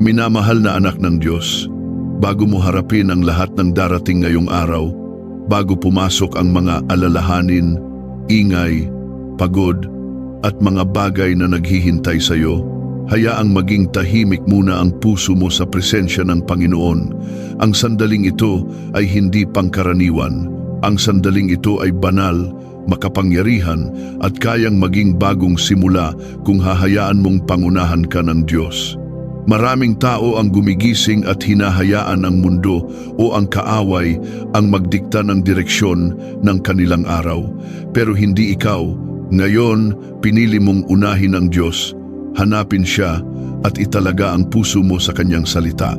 Minamahal na anak ng Diyos, bago mo harapin ang lahat ng darating ngayong araw, bago pumasok ang mga alalahanin, ingay, pagod, at mga bagay na naghihintay sa iyo, hayaang maging tahimik muna ang puso mo sa presensya ng Panginoon. Ang sandaling ito ay hindi pangkaraniwan. Ang sandaling ito ay banal, makapangyarihan, at kayang maging bagong simula kung hahayaan mong pangunahan ka ng Diyos. Maraming tao ang gumigising at hinahayaan ang mundo o ang kaaway ang magdikta ng direksyon ng kanilang araw. Pero hindi ikaw. Ngayon, pinili mong unahin ang Diyos, hanapin siya at italaga ang puso mo sa kanyang salita.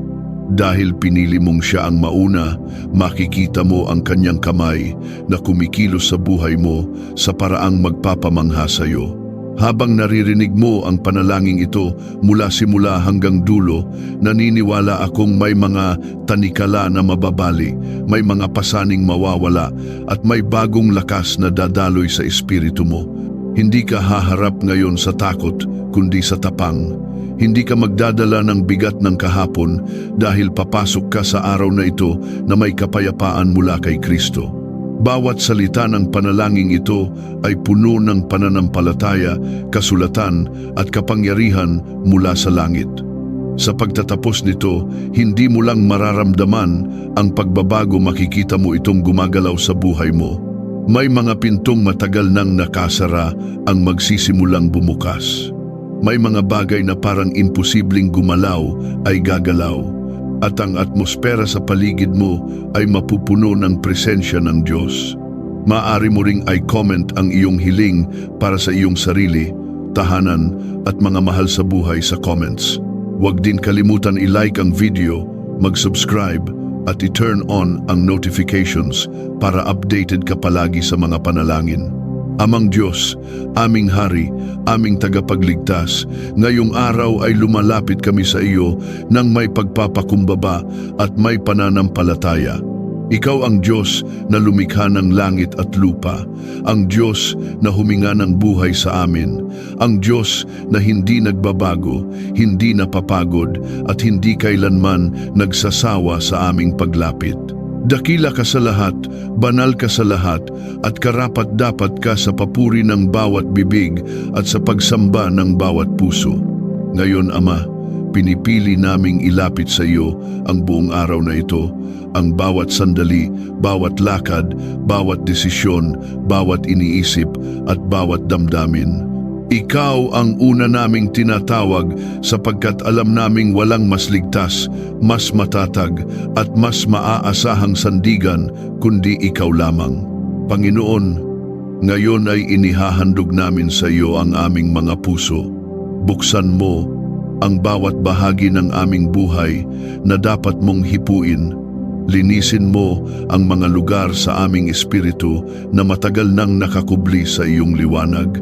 Dahil pinili mong siya ang mauna, makikita mo ang kanyang kamay na kumikilos sa buhay mo sa paraang magpapamangha sa iyo. Habang naririnig mo ang panalangin ito mula simula hanggang dulo, naniniwala akong may mga tanikala na mababali, may mga pasaning mawawala, at may bagong lakas na dadaloy sa espiritu mo. Hindi ka haharap ngayon sa takot, kundi sa tapang. Hindi ka magdadala ng bigat ng kahapon dahil papasok ka sa araw na ito na may kapayapaan mula kay Kristo. Bawat salita ng panalangin ito ay puno ng pananampalataya, kasulatan at kapangyarihan mula sa langit. Sa pagtatapos nito, hindi mo lang mararamdaman ang pagbabago, makikita mo itong gumagalaw sa buhay mo. May mga pintong matagal nang nakasara ang magsisimulang bumukas. May mga bagay na parang imposibleng gumalaw ay gagalaw. At ang atmosfera sa paligid mo ay mapupuno ng presensya ng Diyos. Maaari mo ring i-comment ang iyong hiling para sa iyong sarili, tahanan at mga mahal sa buhay sa comments. Huwag din kalimutan i-like ang video, mag-subscribe at i-turn on ang notifications para updated ka palagi sa mga panalangin. Amang Diyos, aming Hari, aming tagapagligtas, ngayong araw ay lumalapit kami sa iyo nang may pagpapakumbaba at may pananampalataya. Ikaw ang Diyos na lumikha ng langit at lupa, ang Diyos na huminga ng buhay sa amin, ang Diyos na hindi nagbabago, hindi napapagod at hindi kailanman nagsasawa sa aming paglapit. Dakila ka sa lahat, banal ka sa lahat, at karapat-dapat ka sa papuri ng bawat bibig at sa pagsamba ng bawat puso. Ngayon, Ama, pinipili naming ilapit sa iyo ang buong araw na ito, ang bawat sandali, bawat lakad, bawat desisyon, bawat iniisip at bawat damdamin. Ikaw ang una naming tinatawag sapagkat alam naming walang mas ligtas, mas matatag at mas maaasahang sandigan kundi ikaw lamang. Panginoon, ngayon ay inihahandog namin sa iyo ang aming mga puso. Buksan mo ang bawat bahagi ng aming buhay na dapat mong hipuin. Linisin mo ang mga lugar sa aming espiritu na matagal nang nakakubli sa iyong liwanag.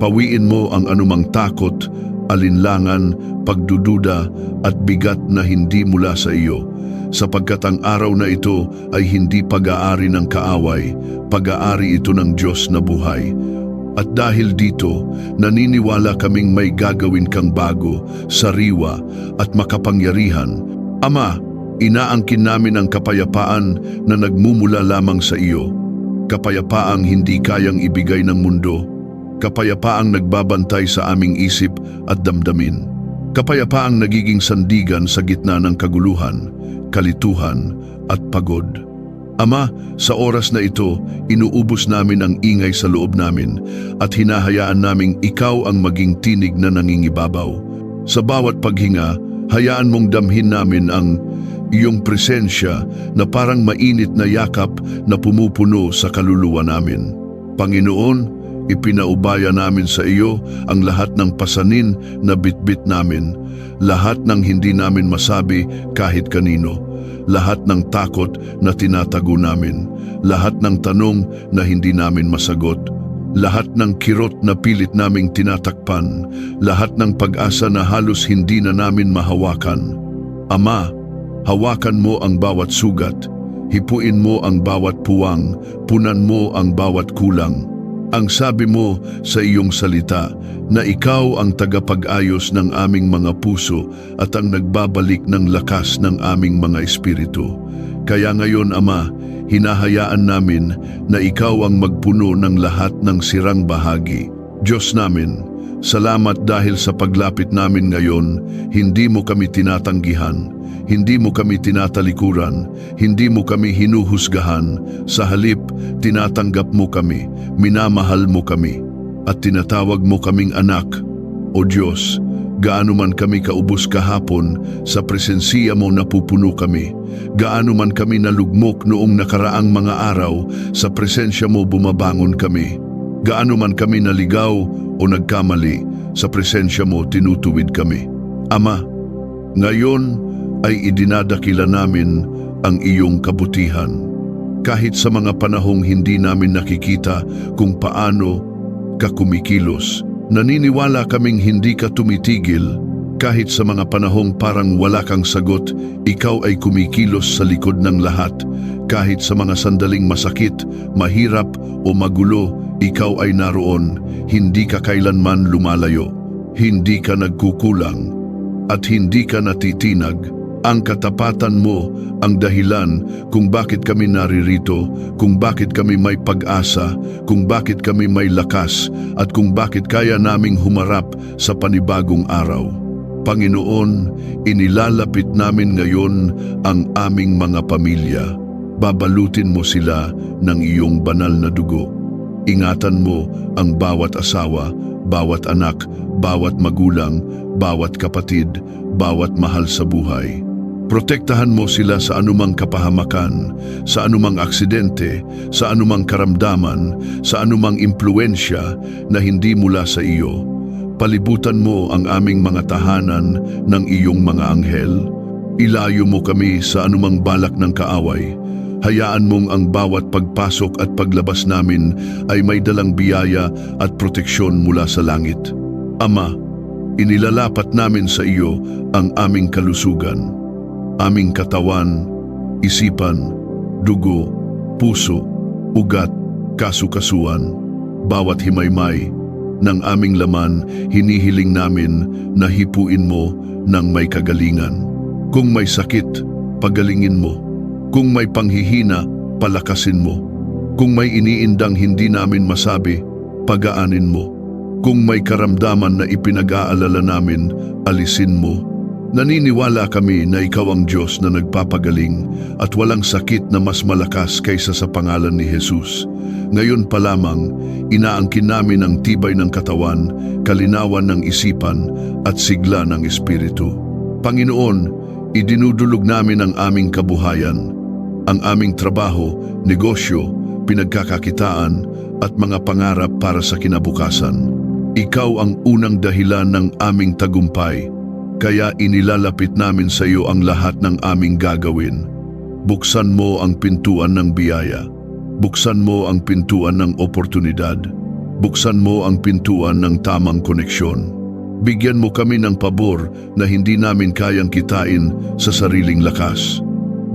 Pawiin mo ang anumang takot, alinlangan, pagdududa at bigat na hindi mula sa iyo, sapagkat ang araw na ito ay hindi pag-aari ng kaaway, pag-aari ito ng Diyos na buhay. At dahil dito, naniniwala kaming may gagawin kang bago, sariwa at makapangyarihan. Ama, inaangkin namin ang kapayapaan na nagmumula lamang sa iyo, kapayapaang hindi kayang ibigay ng mundo, kapayapaang nagbabantay sa aming isip at damdamin, kapayapaang nagiging sandigan sa gitna ng kaguluhan, kalituhan at pagod. Ama, sa oras na ito, inuubos namin ang ingay sa loob namin at hinahayaan naming ikaw ang maging tinig na nangingibabaw. Sa bawat paghinga, hayaan mong damhin namin ang iyong presensya na parang mainit na yakap na pumupuno sa kaluluwa namin. Panginoon, ipinaubaya namin sa iyo ang lahat ng pasanin na bitbit namin, lahat ng hindi namin masabi kahit kanino, lahat ng takot na tinatago namin, lahat ng tanong na hindi namin masagot, lahat ng kirot na pilit naming tinatakpan, lahat ng pag-asa na halos hindi na namin mahawakan. Ama, hawakan mo ang bawat sugat, hipuin mo ang bawat puwang, punan mo ang bawat kulang. Ang sabi mo sa iyong salita na ikaw ang tagapag-ayos ng aming mga puso at ang nagbabalik ng lakas ng aming mga espiritu. Kaya ngayon, Ama, hinahayaan namin na ikaw ang magpuno ng lahat ng sirang bahagi. Diyos namin, salamat dahil sa paglapit namin ngayon, hindi mo kami tinatanggihan, hindi mo kami tinatalikuran, hindi mo kami hinuhusgahan. Sa halip, tinatanggap mo kami, minamahal mo kami, at tinatawag mo kaming anak. O Diyos, gaano man kami kaubos kahapon, sa presensiya mo napupuno kami. Gaano man kami nalugmok noong nakaraang mga araw, sa presensya mo bumabangon kami. Gaano man kami naligaw o nagkamali, sa presensya mo tinutuwid kami. Ama, ngayon ay idinadakila namin ang iyong kabutihan. Kahit sa mga panahong hindi namin nakikita kung paano ka kumikilos, naniniwala kaming hindi ka tumitigil. Kahit sa mga panahong parang wala kang sagot, ikaw ay kumikilos sa likod ng lahat. Kahit sa mga sandaling masakit, mahirap o magulo, ikaw ay naroon. Hindi ka kailanman lumalayo. Hindi ka nagkukulang at hindi ka natitinag. Ang katapatan mo ang dahilan kung bakit kami naririto, kung bakit kami may pag-asa, kung bakit kami may lakas, at kung bakit kaya naming humarap sa panibagong araw. Panginoon, inilalapit namin ngayon ang aming mga pamilya. Babalutin mo sila ng iyong banal na dugo. Ingatan mo ang bawat asawa, bawat anak, bawat magulang, bawat kapatid, bawat mahal sa buhay. Protektahan mo sila sa anumang kapahamakan, sa anumang aksidente, sa anumang karamdaman, sa anumang impluensya na hindi mula sa iyo. Palibutan mo ang aming mga tahanan ng iyong mga anghel. Ilayo mo kami sa anumang balak ng kaaway. Hayaan mong ang bawat pagpasok at paglabas namin ay may dalang biyaya at proteksyon mula sa langit. Ama, inilalapat namin sa iyo ang aming kalusugan, aming katawan, isipan, dugo, puso, ugat, kasukasuan, bawat himaymay ng aming laman, hinihiling namin na hipuin mo ng may kagalingan. Kung may sakit, pagalingin mo. Kung may panghihina, palakasin mo. Kung may iniindang hindi namin masabi, pagaanin mo. Kung may karamdaman na ipinag-aalala namin, alisin mo. Naniniwala kami na ikaw ang Diyos na nagpapagaling at walang sakit na mas malakas kaysa sa pangalan ni Jesus. Ngayon pa lamang, inaangkin namin ang tibay ng katawan, kalinawan ng isipan at sigla ng espiritu. Panginoon, idinudulog namin ang aming kabuhayan, ang aming trabaho, negosyo, pinagkakakitaan at mga pangarap para sa kinabukasan. Ikaw ang unang dahilan ng aming tagumpay. Kaya inilalapit namin sa iyo ang lahat ng aming gagawin. Buksan mo ang pintuan ng biyaya. Buksan mo ang pintuan ng oportunidad. Buksan mo ang pintuan ng tamang koneksyon. Bigyan mo kami ng pabor na hindi namin kayang kitain sa sariling lakas.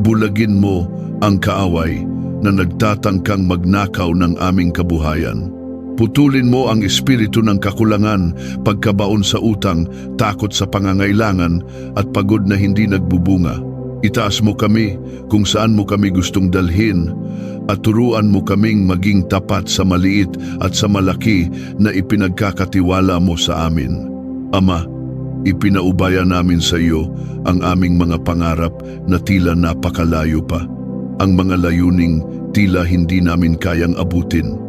Bulagin mo ang kaaway na nagtatangkang magnakaw ng aming kabuhayan. Putulin mo ang espiritu ng kakulangan, pagkabaon sa utang, takot sa pangangailangan at pagod na hindi nagbubunga. Itaas mo kami kung saan mo kami gustong dalhin at turuan mo kaming maging tapat sa maliit at sa malaki na ipinagkakatiwala mo sa amin. Ama, ipinaubaya namin sa iyo ang aming mga pangarap na tila napakalayo pa. Ang mga layuning tila hindi namin kayang abutin.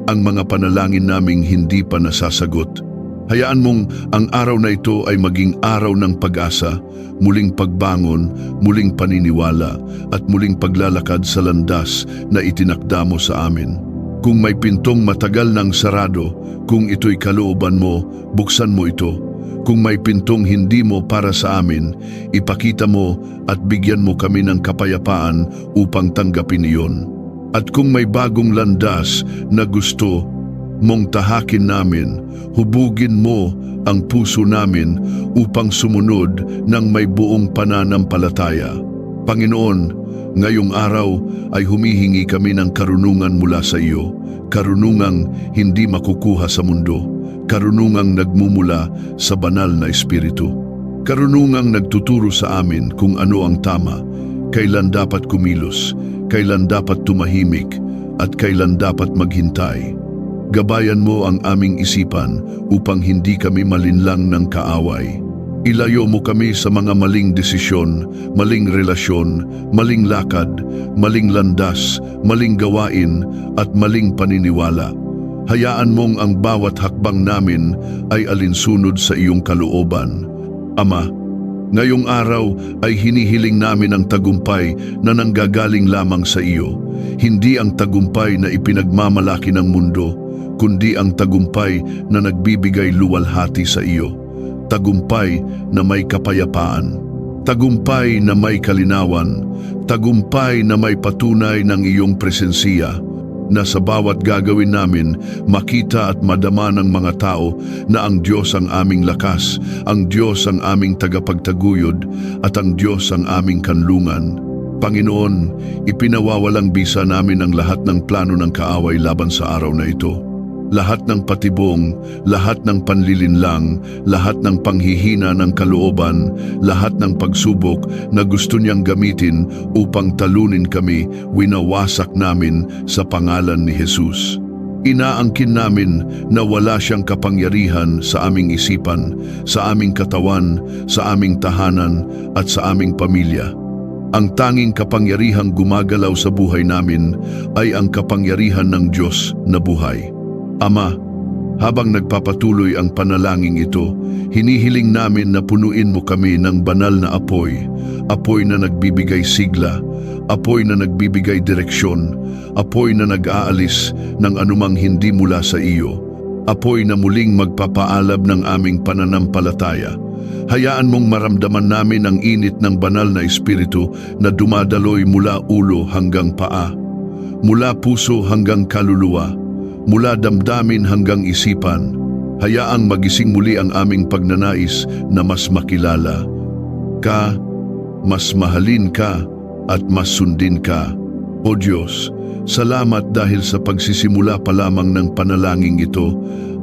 Ang mga panalangin naming hindi pa nasasagot. Hayaan mong ang araw na ito ay maging araw ng pag-asa, muling pagbangon, muling paniniwala, at muling paglalakad sa landas na itinakda mo sa amin. Kung may pintong matagal nang sarado, kung ito'y kalooban mo, buksan mo ito. Kung may pintong hindi mo para sa amin, ipakita mo at bigyan mo kami ng kapayapaan upang tanggapin iyon. At kung may bagong landas na gusto mong tahakin namin, hubugin mo ang puso namin upang sumunod ng may buong pananampalataya. Panginoon, ngayong araw ay humihingi kami ng karunungan mula sa iyo, karunungang hindi makukuha sa mundo, karunungang nagmumula sa banal na espiritu, karunungang nagtuturo sa amin kung ano ang tama, kailan dapat kumilos, kailan dapat tumahimik, at kailan dapat maghintay. Gabayan mo ang aming isipan upang hindi kami malinlang ng kaaway. Ilayo mo kami sa mga maling desisyon, maling relasyon, maling lakad, maling landas, maling gawain at maling paniniwala. Hayaan mong ang bawat hakbang namin ay alinsunod sa iyong kalooban. Ama, ngayong araw ay hinihiling namin ang tagumpay na nanggagaling lamang sa iyo, hindi ang tagumpay na ipinagmamalaki ng mundo, kundi ang tagumpay na nagbibigay luwalhati sa iyo. Tagumpay na may kapayapaan, tagumpay na may kalinawan, tagumpay na may patunay ng iyong presensiya, na sa bawat gagawin namin makita at madama ng mga tao na ang Diyos ang aming lakas, ang Diyos ang aming tagapagtaguyod at ang Diyos ang aming kanlungan. Panginoon, ipinawawalang bisa namin ang lahat ng plano ng kaaway laban sa araw na ito. Lahat ng patibong, lahat ng panlilinlang, lahat ng panghihina ng kalooban, lahat ng pagsubok na gusto niyang gamitin upang talunin kami, winawasak namin sa pangalan ni Jesus. Inaangkin namin na wala siyang kapangyarihan sa aming isipan, sa aming katawan, sa aming tahanan at sa aming pamilya. Ang tanging kapangyarihang gumagalaw sa buhay namin ay ang kapangyarihan ng Diyos na buhay. Ama, habang nagpapatuloy ang panalangin ito, hinihiling namin na punuin mo kami ng banal na apoy, apoy na nagbibigay sigla, apoy na nagbibigay direksyon, apoy na nag-aalis ng anumang hindi mula sa iyo, apoy na muling magpapaalab ng aming pananampalataya. Hayaan mong maramdaman namin ang init ng banal na espiritu na dumadaloy mula ulo hanggang paa, mula puso hanggang kaluluwa, mula damdamin hanggang isipan. Hayaang magising muli ang aming pagnanais na mas makilala ka, mas mahalin ka, at mas sundin ka. O Diyos, salamat dahil sa pagsisimula pa lamang ng panalangin ito,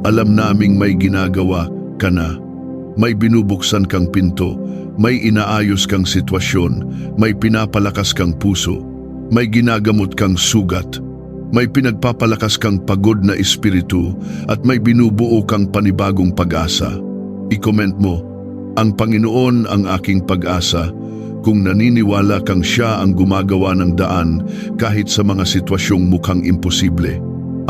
alam naming may ginagawa ka na. May binubuksan kang pinto, may inaayos kang sitwasyon, may pinapalakas kang puso, may ginagamot kang sugat, may pinagpapalakas kang pagod na espiritu at may binubuo kang panibagong pag-asa. I-comment mo, ang Panginoon ang aking pag-asa, kung naniniwala kang siya ang gumagawa ng daan kahit sa mga sitwasyong mukhang imposible.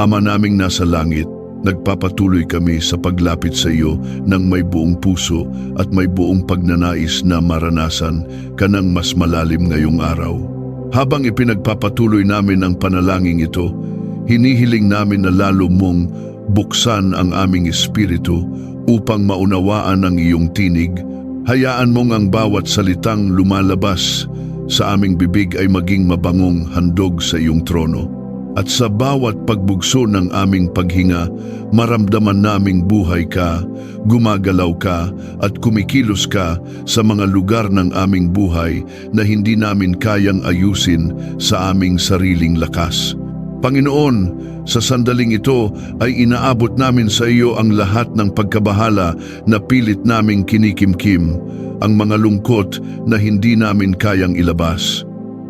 Ama naming nasa langit, nagpapatuloy kami sa paglapit sa iyo ng may buong puso at may buong pagnanais na maranasan ka ng mas malalim ngayong araw. Habang ipinagpapatuloy namin ang panalangin ito, hinihiling namin na lalo mong buksan ang aming espiritu upang maunawaan ang iyong tinig. Hayaan mong ang bawat salitang lumalabas sa aming bibig ay maging mabangong handog sa iyong trono. At sa bawat pagbugso ng aming paghinga, maramdaman naming buhay ka, gumagalaw ka at kumikilos ka sa mga lugar ng aming buhay na hindi namin kayang ayusin sa aming sariling lakas. Panginoon, sa sandaling ito ay inaabot namin sa iyo ang lahat ng pagkabahala na pilit naming kinikimkim, ang mga lungkot na hindi namin kayang ilabas.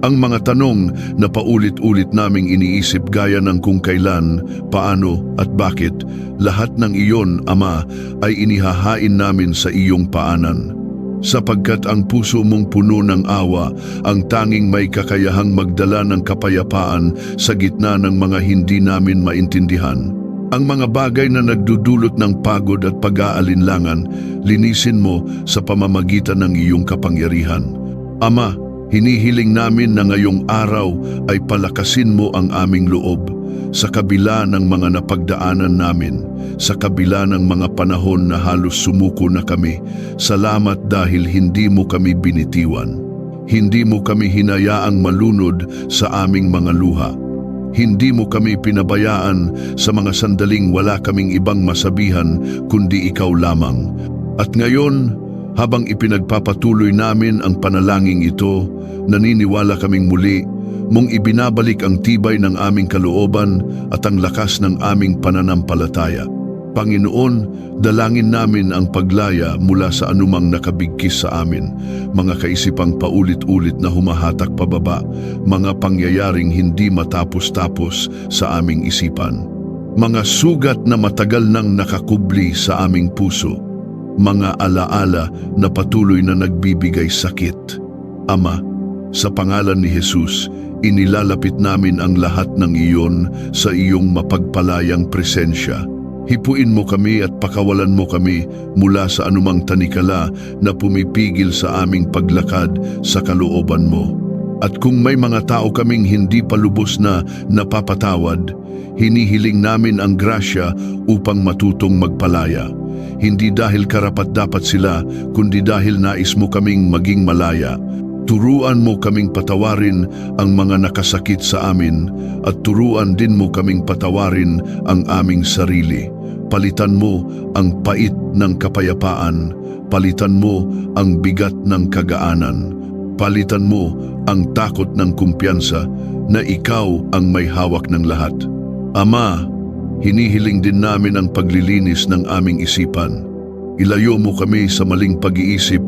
Ang mga tanong na paulit-ulit naming iniisip gaya ng kung kailan, paano at bakit, lahat ng iyon, Ama, ay inihahain namin sa iyong paanan. Sapagkat ang puso mong puno ng awa, ang tanging may kakayahang magdala ng kapayapaan sa gitna ng mga hindi namin maintindihan. Ang mga bagay na nagdudulot ng pagod at pag-aalinlangan, linisin mo sa pamamagitan ng iyong kapangyarihan. Ama, hinihiling namin na ngayong araw ay palakasin mo ang aming loob sa kabila ng mga napagdaanan namin, sa kabila ng mga panahon na halos sumuko na kami. Salamat dahil hindi mo kami binitiwan. Hindi mo kami hinayaang malunod sa aming mga luha. Hindi mo kami pinabayaan sa mga sandaling wala kaming ibang masabihan kundi ikaw lamang. At ngayon, Habang ipinagpapatuloy namin ang panalangin ito, naniniwala kaming muli mong ibinabalik ang tibay ng aming kalooban at ang lakas ng aming pananampalataya. Panginoon, dalangin namin ang paglaya mula sa anumang nakabigkis sa amin, mga kaisipang paulit-ulit na humahatak pababa, mga pangyayaring hindi matapos-tapos sa aming isipan, mga sugat na matagal nang nakakubli sa aming puso, mga alaala na patuloy na nagbibigay sakit. Ama, sa pangalan ni Jesus, inilalapit namin ang lahat ng iyon sa iyong mapagpalayang presensya. Hipuin mo kami at pakawalan mo kami mula sa anumang tanikala na pumipigil sa aming paglakad sa kalooban mo. At kung may mga tao kaming hindi pa lubos na napapatawad, hinihiling namin ang grasya upang matutong magpalaya. Hindi dahil karapat-dapat sila, kundi dahil nais mo kaming maging malaya. Turuan mo kaming patawarin ang mga nakasakit sa amin at turuan din mo kaming patawarin ang aming sarili. Palitan mo ang pait ng kapayapaan, palitan mo ang bigat ng kagaanan, palitan mo ang takot ng kumpiyansa na ikaw ang may hawak ng lahat. Ama, hinihiling din namin ang paglilinis ng aming isipan. Ilayo mo kami sa maling pag-iisip,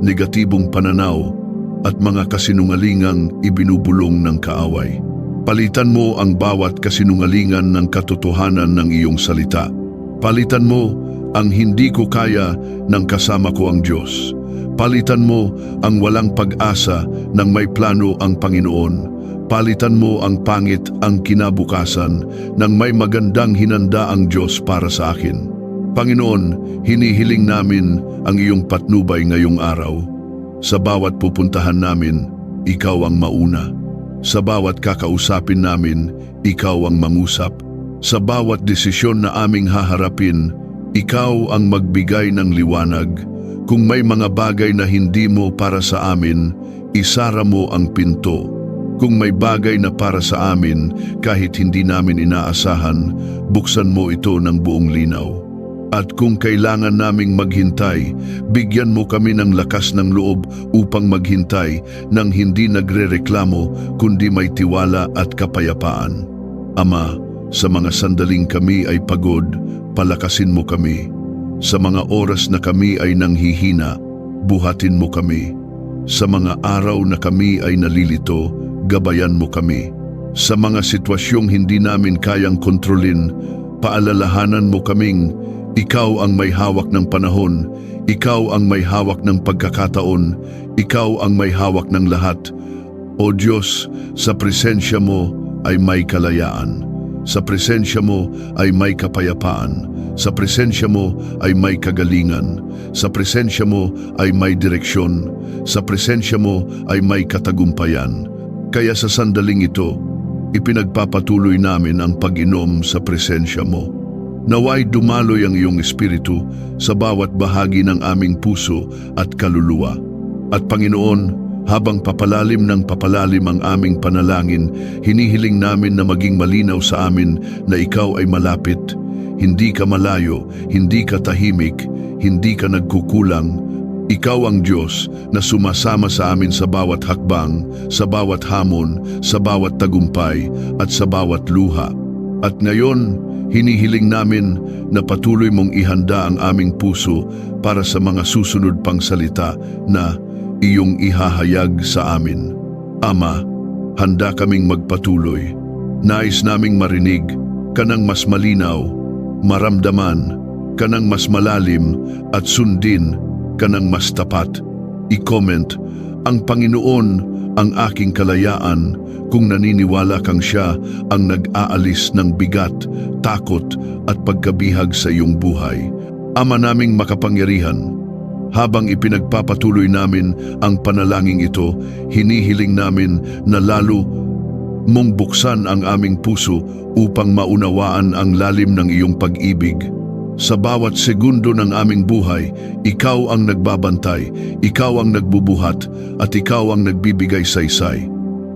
negatibong pananaw, at mga kasinungalingang ibinubulong ng kaaway. Palitan mo ang bawat kasinungalingan ng katotohanan ng iyong salita. Palitan mo ang hindi ko kaya ng kasama ko ang Diyos. Palitan mo ang walang pag-asa ng may plano ang Panginoon. Palitan mo ang pangit ang kinabukasan ng may magandang hinanda ang Diyos para sa akin. Panginoon, hinihiling namin ang iyong patnubay ngayong araw. Sa bawat pupuntahan namin, ikaw ang mauna. Sa bawat kakausapin namin, ikaw ang mangusap. Sa bawat desisyon na aming haharapin, ikaw ang magbigay ng liwanag. Kung may mga bagay na hindi mo para sa amin, isara mo ang pinto. Kung may bagay na para sa amin, kahit hindi namin inaasahan, buksan mo ito ng buong linaw. At kung kailangan naming maghintay, bigyan mo kami ng lakas ng loob upang maghintay nang hindi nagrereklamo kundi may tiwala at kapayapaan. Ama, sa mga sandaling kami ay pagod, palakasin mo kami. Sa mga oras na kami ay nanghihina, buhatin mo kami. Sa mga araw na kami ay nalilito, gabayan mo kami. Sa mga sitwasyong hindi namin kayang kontrolin, paalalahanan mo kaming ikaw ang may hawak ng panahon, ikaw ang may hawak ng pagkakataon, ikaw ang may hawak ng lahat. O Diyos, sa presensya mo ay may kalayaan. Sa presensya mo ay may kapayapaan. Sa presensya mo ay may kagalingan. Sa presensya mo ay may direksyon. Sa presensya mo ay may katagumpayan. Kaya sa sandaling ito, ipinagpapatuloy namin ang pag-inom sa presensya mo. Naway dumaloy ang iyong espiritu sa bawat bahagi ng aming puso at kaluluwa. At Panginoon, habang papalalim ng papalalim ang aming panalangin, hinihiling namin na maging malinaw sa amin na ikaw ay malapit. Hindi ka malayo, hindi ka tahimik, hindi ka nagkukulang. Ikaw ang Diyos na sumasama sa amin sa bawat hakbang, sa bawat hamon, sa bawat tagumpay, at sa bawat luha. At ngayon, hinihiling namin na patuloy mong ihanda ang aming puso para sa mga susunod pang salita na iyong ihahayag sa amin. Ama, handa kaming magpatuloy. Nais naming marinig kanang mas malinaw, maramdaman kanang mas malalim at sundin kanang mas tapat. I-comment, ang Panginoon ang aking kalayaan, kung naniniwala kang siya ang nag-aalis ng bigat, takot at pagkabihag sa iyong buhay. Ama naming makapangyarihan, habang ipinagpapatuloy namin ang panalangin ito, hinihiling namin na lalo mong buksan ang aming puso upang maunawaan ang lalim ng iyong pag-ibig. Sa bawat segundo ng aming buhay, ikaw ang nagbabantay, ikaw ang nagbubuhat, at ikaw ang nagbibigay saysay.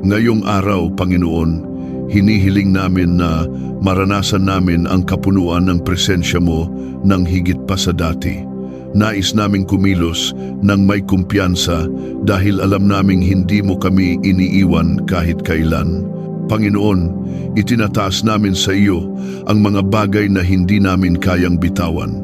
Ngayong araw, Panginoon, hinihiling namin na maranasan namin ang kapunuan ng presensya mo ng higit pa sa dati. Nais naming kumilos ng may kumpiyansa dahil alam naming hindi mo kami iniiwan kahit kailan. Panginoon, itinataas namin sa iyo ang mga bagay na hindi namin kayang bitawan.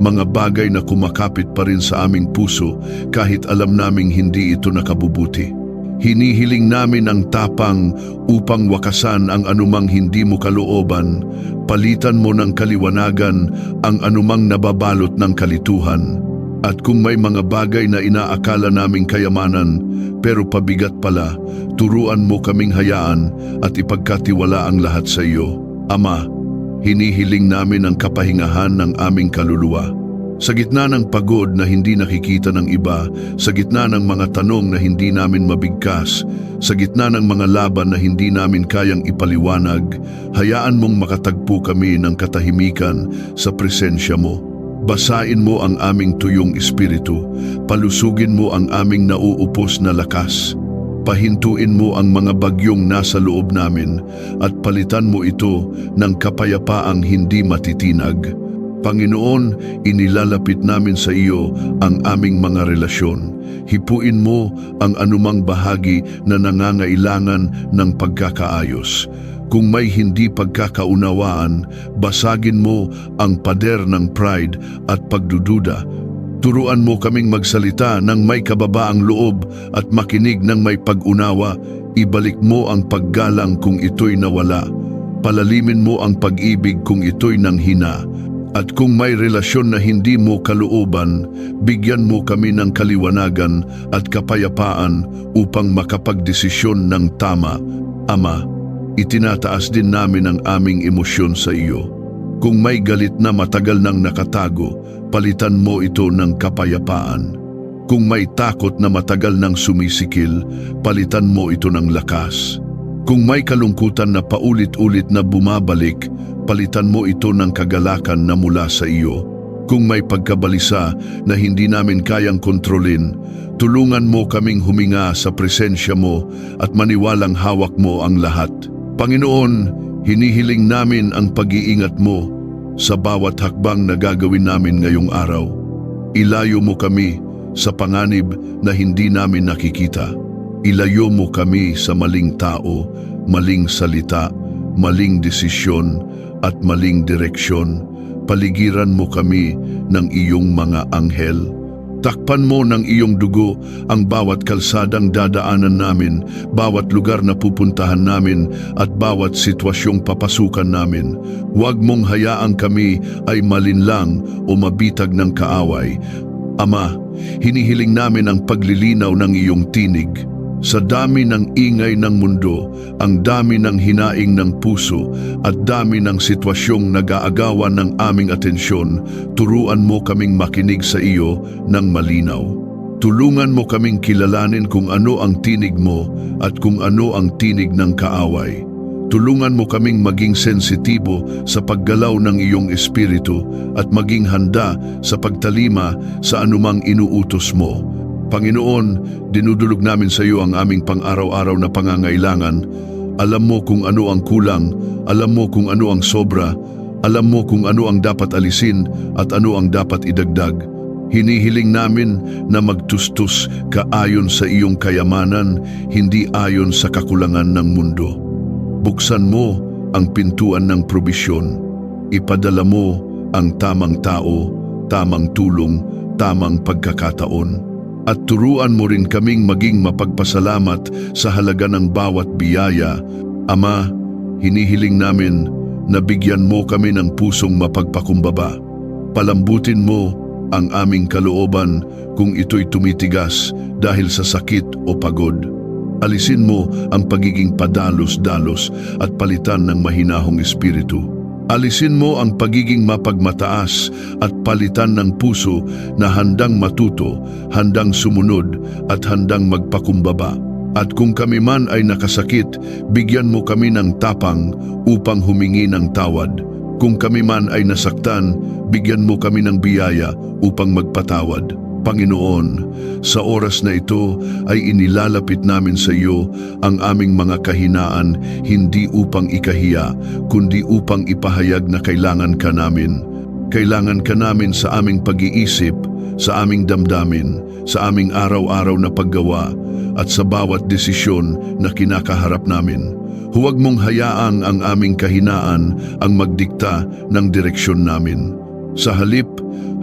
Mga bagay na kumakapit pa rin sa aming puso kahit alam naming hindi ito nakabubuti. Hinihiling namin ang tapang upang wakasan ang anumang hindi mo kalooban, palitan mo ng kaliwanagan ang anumang nababalot ng kalituhan. At kung may mga bagay na inaakala naming kayamanan, pero pabigat pala, turuan mo kaming hayaan at ipagkatiwala ang lahat sa iyo. Ama, hinihiling namin ang kapahingahan ng aming kaluluwa. Sa gitna ng pagod na hindi nakikita ng iba, sa gitna ng mga tanong na hindi namin mabigkas, sa gitna ng mga laban na hindi namin kayang ipaliwanag, hayaan mong makatagpo kami ng katahimikan sa presensya mo. Basain mo ang aming tuyong espiritu, palusugin mo ang aming nauupos na lakas. Pahintuin mo ang mga bagyong nasa loob namin at palitan mo ito ng kapayapaang hindi matitinag. Panginoon, inilalapit namin sa iyo ang aming mga relasyon. Hipuin mo ang anumang bahagi na nangangailangan ng pagkakaayos. Kung may hindi pagkakaunawaan, basagin mo ang pader ng pride at pagdududa. Turuan mo kaming magsalita ng may kababaang loob at makinig ng may pag-unawa. Ibalik mo ang paggalang kung ito'y nawala. Palalimin mo ang pag-ibig kung ito'y nanghina. At kung may relasyon na hindi mo kalooban, bigyan mo kami ng kaliwanagan at kapayapaan upang makapagdesisyon ng tama. Ama, itinataas din namin ang aming emosyon sa iyo. Kung may galit na matagal nang nakatago, palitan mo ito ng kapayapaan. Kung may takot na matagal nang sumisikil, palitan mo ito ng lakas. Kung may kalungkutan na paulit-ulit na bumabalik, palitan mo ito ng kagalakan na mula sa iyo. Kung may pagkabalisa na hindi namin kayang kontrolin, tulungan mo kaming huminga sa presensya mo at maniwalang hawak mo ang lahat. Panginoon, hinihiling namin ang pag-iingat mo sa bawat hakbang na gagawin namin ngayong araw. Ilayo mo kami sa panganib na hindi namin nakikita. Ilayo mo kami sa maling tao, maling salita, maling desisyon at maling direksyon. Paligiran mo kami ng iyong mga anghel. Takpan mo ng iyong dugo ang bawat kalsadang dadaanan namin, bawat lugar na pupuntahan namin at bawat sitwasyong papasukan namin. Huwag mong hayaang kami ay malinlang o mabitag ng kaaway. Ama, hinihiling namin ang paglilinaw ng iyong tinig. Sa dami ng ingay ng mundo, ang dami ng hinaing ng puso at dami ng sitwasyong nag-aagawan ng aming atensyon, turuan mo kaming makinig sa iyo ng malinaw. Tulungan mo kaming kilalanin kung ano ang tinig mo at kung ano ang tinig ng kaaway. Tulungan mo kaming maging sensitibo sa paggalaw ng iyong espiritu at maging handa sa pagtalima sa anumang inuutos mo. Panginoon, dinudulog namin sa iyo ang aming pang-araw-araw na pangangailangan. Alam mo kung ano ang kulang, alam mo kung ano ang sobra, alam mo kung ano ang dapat alisin at ano ang dapat idagdag. Hinihiling namin na magtustus ka ayon sa iyong kayamanan, hindi ayon sa kakulangan ng mundo. Buksan mo ang pintuan ng probisyon. Ipadala mo ang tamang tao, tamang tulong, tamang pagkakataon. At turuan mo rin kaming maging mapagpasalamat sa halaga ng bawat biyaya. Ama, hinihiling namin na bigyan mo kami ng pusong mapagpakumbaba. Palambutin mo ang aming kalooban kung ito'y tumitigas dahil sa sakit o pagod. Alisin mo ang pagiging padalos-dalos at palitan ng mahinahong espiritu. Alisin mo ang pagiging mapagmataas at palitan ng puso na handang matuto, handang sumunod at handang magpakumbaba. At kung kami man ay nakasakit, bigyan mo kami ng tapang upang humingi ng tawad. Kung kami man ay nasaktan, bigyan mo kami ng biyaya upang magpatawad. Panginoon, sa oras na ito ay inilalapit namin sa iyo ang aming mga kahinaan, hindi upang ikahiya, kundi upang ipahayag na kailangan ka namin. Kailangan ka namin sa aming pag-iisip, sa aming damdamin, sa aming araw-araw na paggawa at sa bawat desisyon na kinakaharap namin. Huwag mong hayaang ang aming kahinaan ang magdikta ng direksyon namin. Sa halip,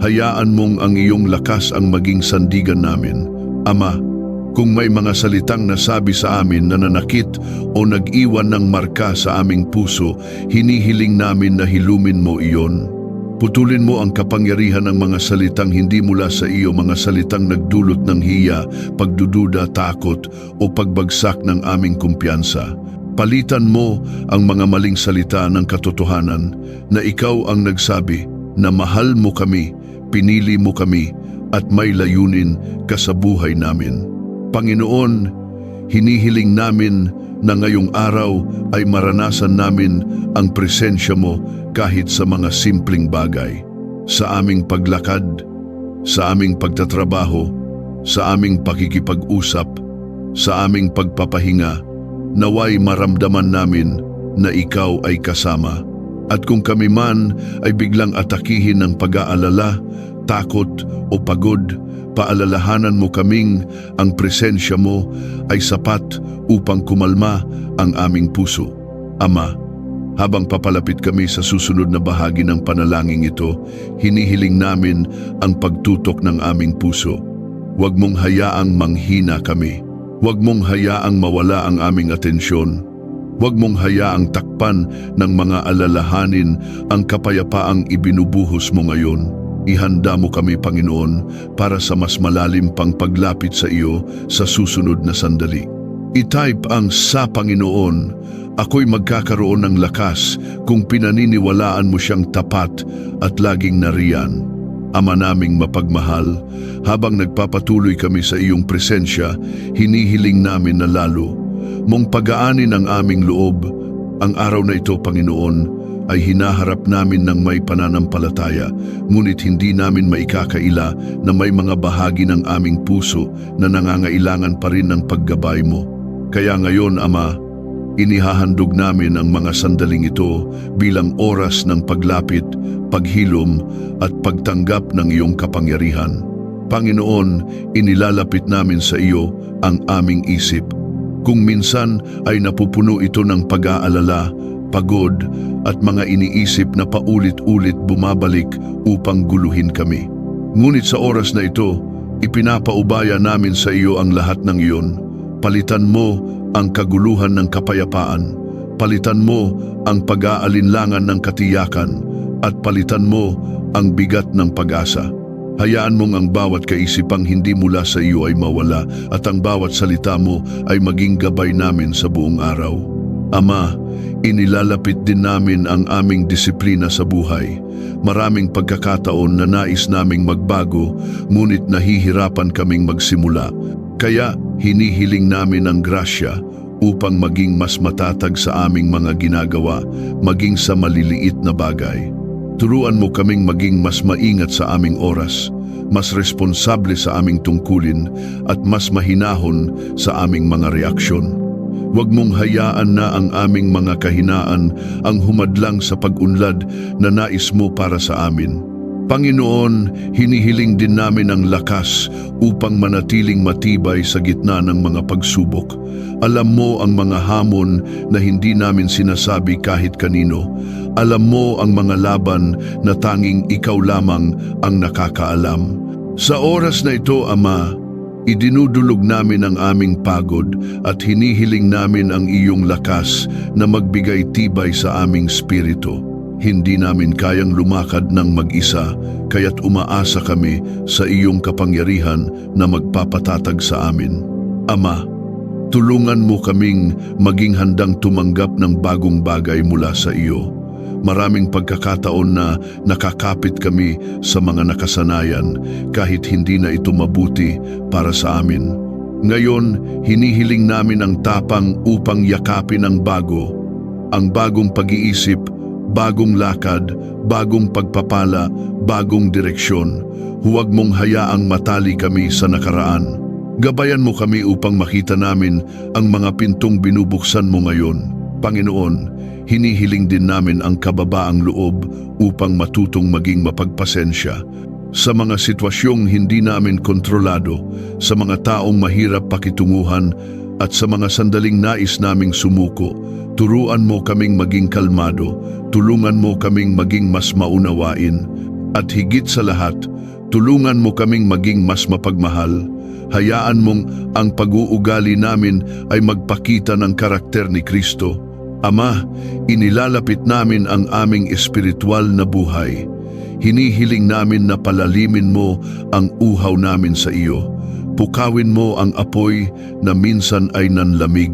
hayaan mong ang iyong lakas ang maging sandigan namin. Ama, kung may mga salitang nasabi sa amin na nanakit o nag-iwan ng marka sa aming puso, hinihiling namin na hilumin mo iyon. Putulin mo ang kapangyarihan ng mga salitang hindi mula sa iyo, mga salitang nagdulot ng hiya, pagdududa, takot o pagbagsak ng aming kumpiyansa. Palitan mo ang mga maling salita ng katotohanan na ikaw ang nagsabi na mahal mo kami, pinili mo kami at may layunin ka sa buhay namin. Panginoon, hinihiling namin na ngayong araw ay maranasan namin ang presensya mo kahit sa mga simpleng bagay. Sa aming paglakad, sa aming pagtatrabaho, sa aming pakikipag-usap, sa aming pagpapahinga, naway maramdaman namin na ikaw ay kasama. At kung kami man ay biglang atakihin ng pag-aalala, takot o pagod, paalalahanan mo kaming ang presensya mo ay sapat upang kumalma ang aming puso. Ama, habang papalapit kami sa susunod na bahagi ng panalangin ito, hinihiling namin ang pagtutok ng aming puso. Huwag mong hayaang manghina kami. Huwag mong hayaang mawala ang aming atensyon. Huwag mong hayaang takpan ng mga alalahanin ang kapayapaang ibinubuhos mo ngayon. Ihanda mo kami, Panginoon, para sa mas malalim pang paglapit sa iyo sa susunod na sandali. I-type ang sa Panginoon, ako'y magkakaroon ng lakas kung pinaniniwalaan mo siyang tapat at laging nariyan. Ama naming mapagmahal, habang nagpapatuloy kami sa iyong presensya, hinihiling namin na lalo mong pagaanin ang aming loob. Ang araw na ito, Panginoon, ay hinaharap namin ng may pananampalataya, ngunit hindi namin maikakaila na may mga bahagi ng aming puso na nangangailangan pa rin ng paggabay mo. Kaya ngayon, Ama, inihahandog namin ang mga sandaling ito bilang oras ng paglapit, paghilom at pagtanggap ng iyong kapangyarihan. Panginoon, inilalapit namin sa iyo ang aming isip. Kung minsan ay napupuno ito ng pag-aalala, pagod at mga iniisip na paulit-ulit bumabalik upang guluhin kami. Ngunit sa oras na ito, ipinapaubaya namin sa iyo ang lahat ng iyon. Palitan mo ang kaguluhan ng kapayapaan. Palitan mo ang pag-aalinlangan ng katiyakan at palitan mo ang bigat ng pag-asa. Hayaan mong ang bawat kaisipang hindi mula sa iyo ay mawala at ang bawat salita mo ay maging gabay namin sa buong araw. Ama, inilalapit din namin ang aming disiplina sa buhay. Maraming pagkakataon na nais naming magbago, ngunit nahihirapan kaming magsimula. Kaya hinihiling namin ang grasya upang maging mas matatag sa aming mga ginagawa, maging sa maliliit na bagay. Turuan mo kaming maging mas maingat sa aming oras, mas responsable sa aming tungkulin at mas mahinahon sa aming mga reaksyon. Huwag mong hayaan na ang aming mga kahinaan ang humadlang sa pag-unlad na nais mo para sa amin. Panginoon, hinihiling din namin ang lakas upang manatiling matibay sa gitna ng mga pagsubok. Alam mo ang mga hamon na hindi namin sinasabi kahit kanino. Alam mo ang mga laban na tanging ikaw lamang ang nakakaalam. Sa oras na ito, Ama, idinudulog namin ang aming pagod at hinihiling namin ang iyong lakas na magbigay tibay sa aming spirito. Hindi namin kayang lumakad ng mag-isa, kaya't umaasa kami sa iyong kapangyarihan na magpapatatag sa amin. Ama, tulungan mo kaming maging handang tumanggap ng bagong bagay mula sa iyo. Maraming pagkakataon na nakakapit kami sa mga nakasanayan kahit hindi na ito mabuti para sa amin. Ngayon, hinihiling namin ang tapang upang yakapin ang bago, ang bagong pag-iisip, bagong lakad, bagong pagpapala, bagong direksyon. Huwag mong hayaang matali kami sa nakaraan. Gabayan mo kami upang makita namin ang mga pintong binubuksan mo ngayon. Panginoon, hinihiling din namin ang kababaang loob upang matutong maging mapagpasensya. Sa mga sitwasyong hindi namin kontrolado, sa mga taong mahirap pakitunguhan, at sa mga sandaling nais naming sumuko, turuan mo kaming maging kalmado, tulungan mo kaming maging mas maunawain, at higit sa lahat, tulungan mo kaming maging mas mapagmahal. Hayaan mong ang pag-uugali namin ay magpakita ng karakter ni Kristo. Ama, inilalapit namin ang aming espiritual na buhay. Hinihiling namin na palalimin mo ang uhaw namin sa iyo. Pukawin mo ang apoy na minsan ay nanlamig.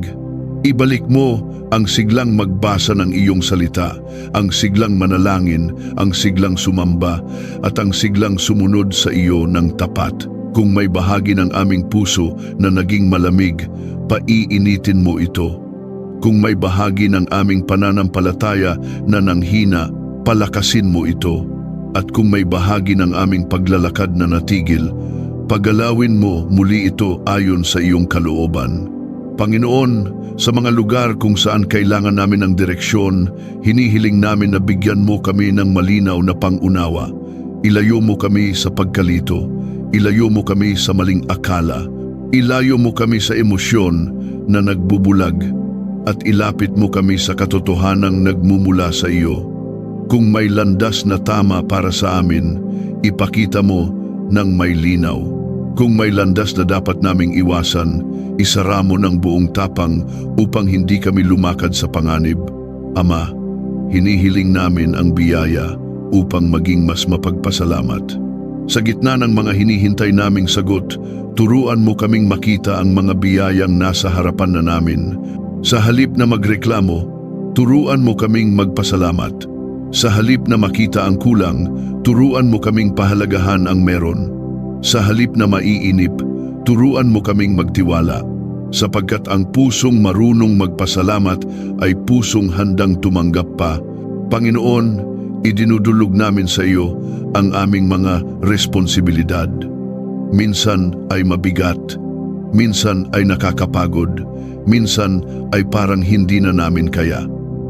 Ibalik mo ang siglang magbasa ng iyong salita, ang siglang manalangin, ang siglang sumamba, at ang siglang sumunod sa iyo ng tapat. Kung may bahagi ng aming puso na naging malamig, paiinitin mo ito. Kung may bahagi ng aming pananampalataya na nanghina, palakasin mo ito. At kung may bahagi ng aming paglalakad na natigil, pagalawin mo muli ito ayon sa iyong kalooban. Panginoon, sa mga lugar kung saan kailangan namin ng direksyon, hinihiling namin na bigyan mo kami ng malinaw na pangunawa. Ilayo mo kami sa pagkalito. Ilayo mo kami sa maling akala. Ilayo mo kami sa emosyon na nagbubulag. At ilapit mo kami sa katotohanang nagmumula sa iyo. Kung may landas na tama para sa amin, ipakita mo ng may linaw. Kung may landas na dapat naming iwasan, isara mo ng buong tapang upang hindi kami lumakad sa panganib. Ama, hinihiling namin ang biyaya upang maging mas mapagpasalamat. Sa gitna ng mga hinihintay naming sagot, turuan mo kaming makita ang mga biyayang nasa harapan na namin. Sa halip na magreklamo, turuan mo kaming magpasalamat. Sa halip na makita ang kulang, turuan mo kaming pahalagahan ang meron. Sa halip na maiinip, turuan mo kaming magtiwala. Sapagkat ang pusong marunong magpasalamat ay pusong handang tumanggap pa. Panginoon, idinudulog namin sa iyo ang aming mga responsibilidad. Minsan ay mabigat, minsan ay nakakapagod, minsan ay parang hindi na namin kaya.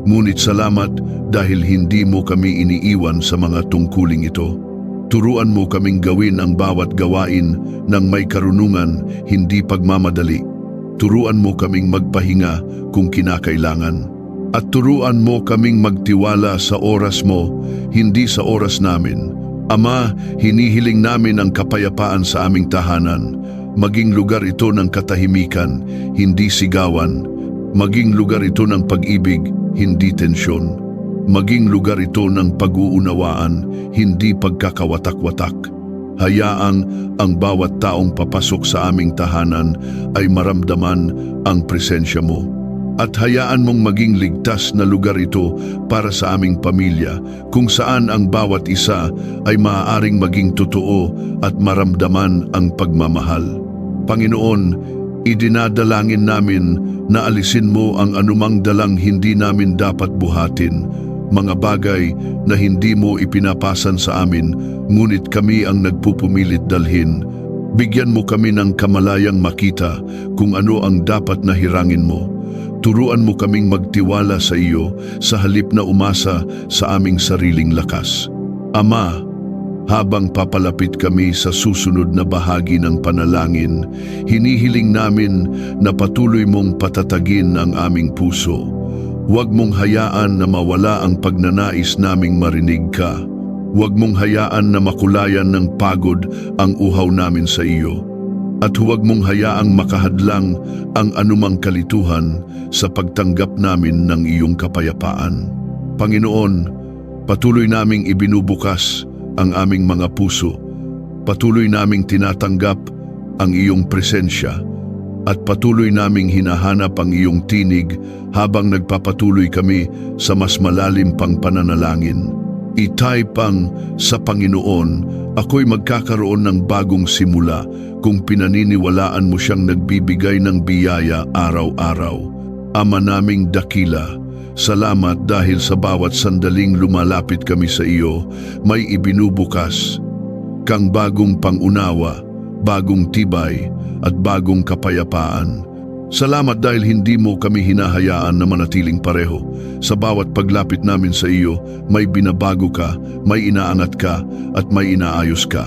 Ngunit salamat dahil hindi mo kami iniiwan sa mga tungkuling ito. Turuan mo kaming gawin ang bawat gawain ng may karunungan, hindi pagmamadali. Turuan mo kaming magpahinga kung kinakailangan. At turuan mo kaming magtiwala sa oras mo, hindi sa oras namin. Ama, hinihiling namin ang kapayapaan sa aming tahanan. Maging lugar ito ng katahimikan, hindi sigawan. Maging lugar ito ng pag-ibig, hindi tensyon. Maging lugar ito ng pag-uunawaan, hindi pagkakawatak-watak. Hayaang ang bawat taong papasok sa aming tahanan ay maramdaman ang presensya mo. At hayaan mong maging ligtas na lugar ito para sa aming pamilya, kung saan ang bawat isa ay maaaring maging totoo at maramdaman ang pagmamahal. Panginoon, idinadalangin namin na alisin mo ang anumang dalang hindi namin dapat buhatin, mga bagay na hindi mo ipinapasan sa amin, ngunit kami ang nagpupumilit dalhin. Bigyan mo kami ng kamalayang makita kung ano ang dapat na hirangin mo. Turuan mo kaming magtiwala sa iyo sa halip na umasa sa aming sariling lakas. Ama, habang papalapit kami sa susunod na bahagi ng panalangin, hinihiling namin na patuloy mong patatagin ang aming puso. Huwag mong hayaan na mawala ang pagnanais naming marinig ka. Huwag mong hayaan na makulayan ng pagod ang uhaw namin sa iyo. At huwag mong hayaang makahadlang ang anumang kalituhan sa pagtanggap namin ng iyong kapayapaan. Panginoon, patuloy naming ibinubukas ang aming mga puso. Patuloy naming tinatanggap ang iyong presensya at patuloy naming hinahanap ang iyong tinig habang nagpapatuloy kami sa mas malalim pang pananalangin. Itay pang sa Panginoon, ako'y magkakaroon ng bagong simula kung pinaniniwalaan mo siyang nagbibigay ng biyaya araw-araw. Ama naming dakila, salamat dahil sa bawat sandaling lumalapit kami sa iyo, may ibinubukas kang bagong pangunawa, bagong tibay at bagong kapayapaan. Salamat dahil hindi mo kami hinahayaan na manatiling pareho. Sa bawat paglapit namin sa iyo, may binabago ka, may inaangat ka, at may inaayos ka.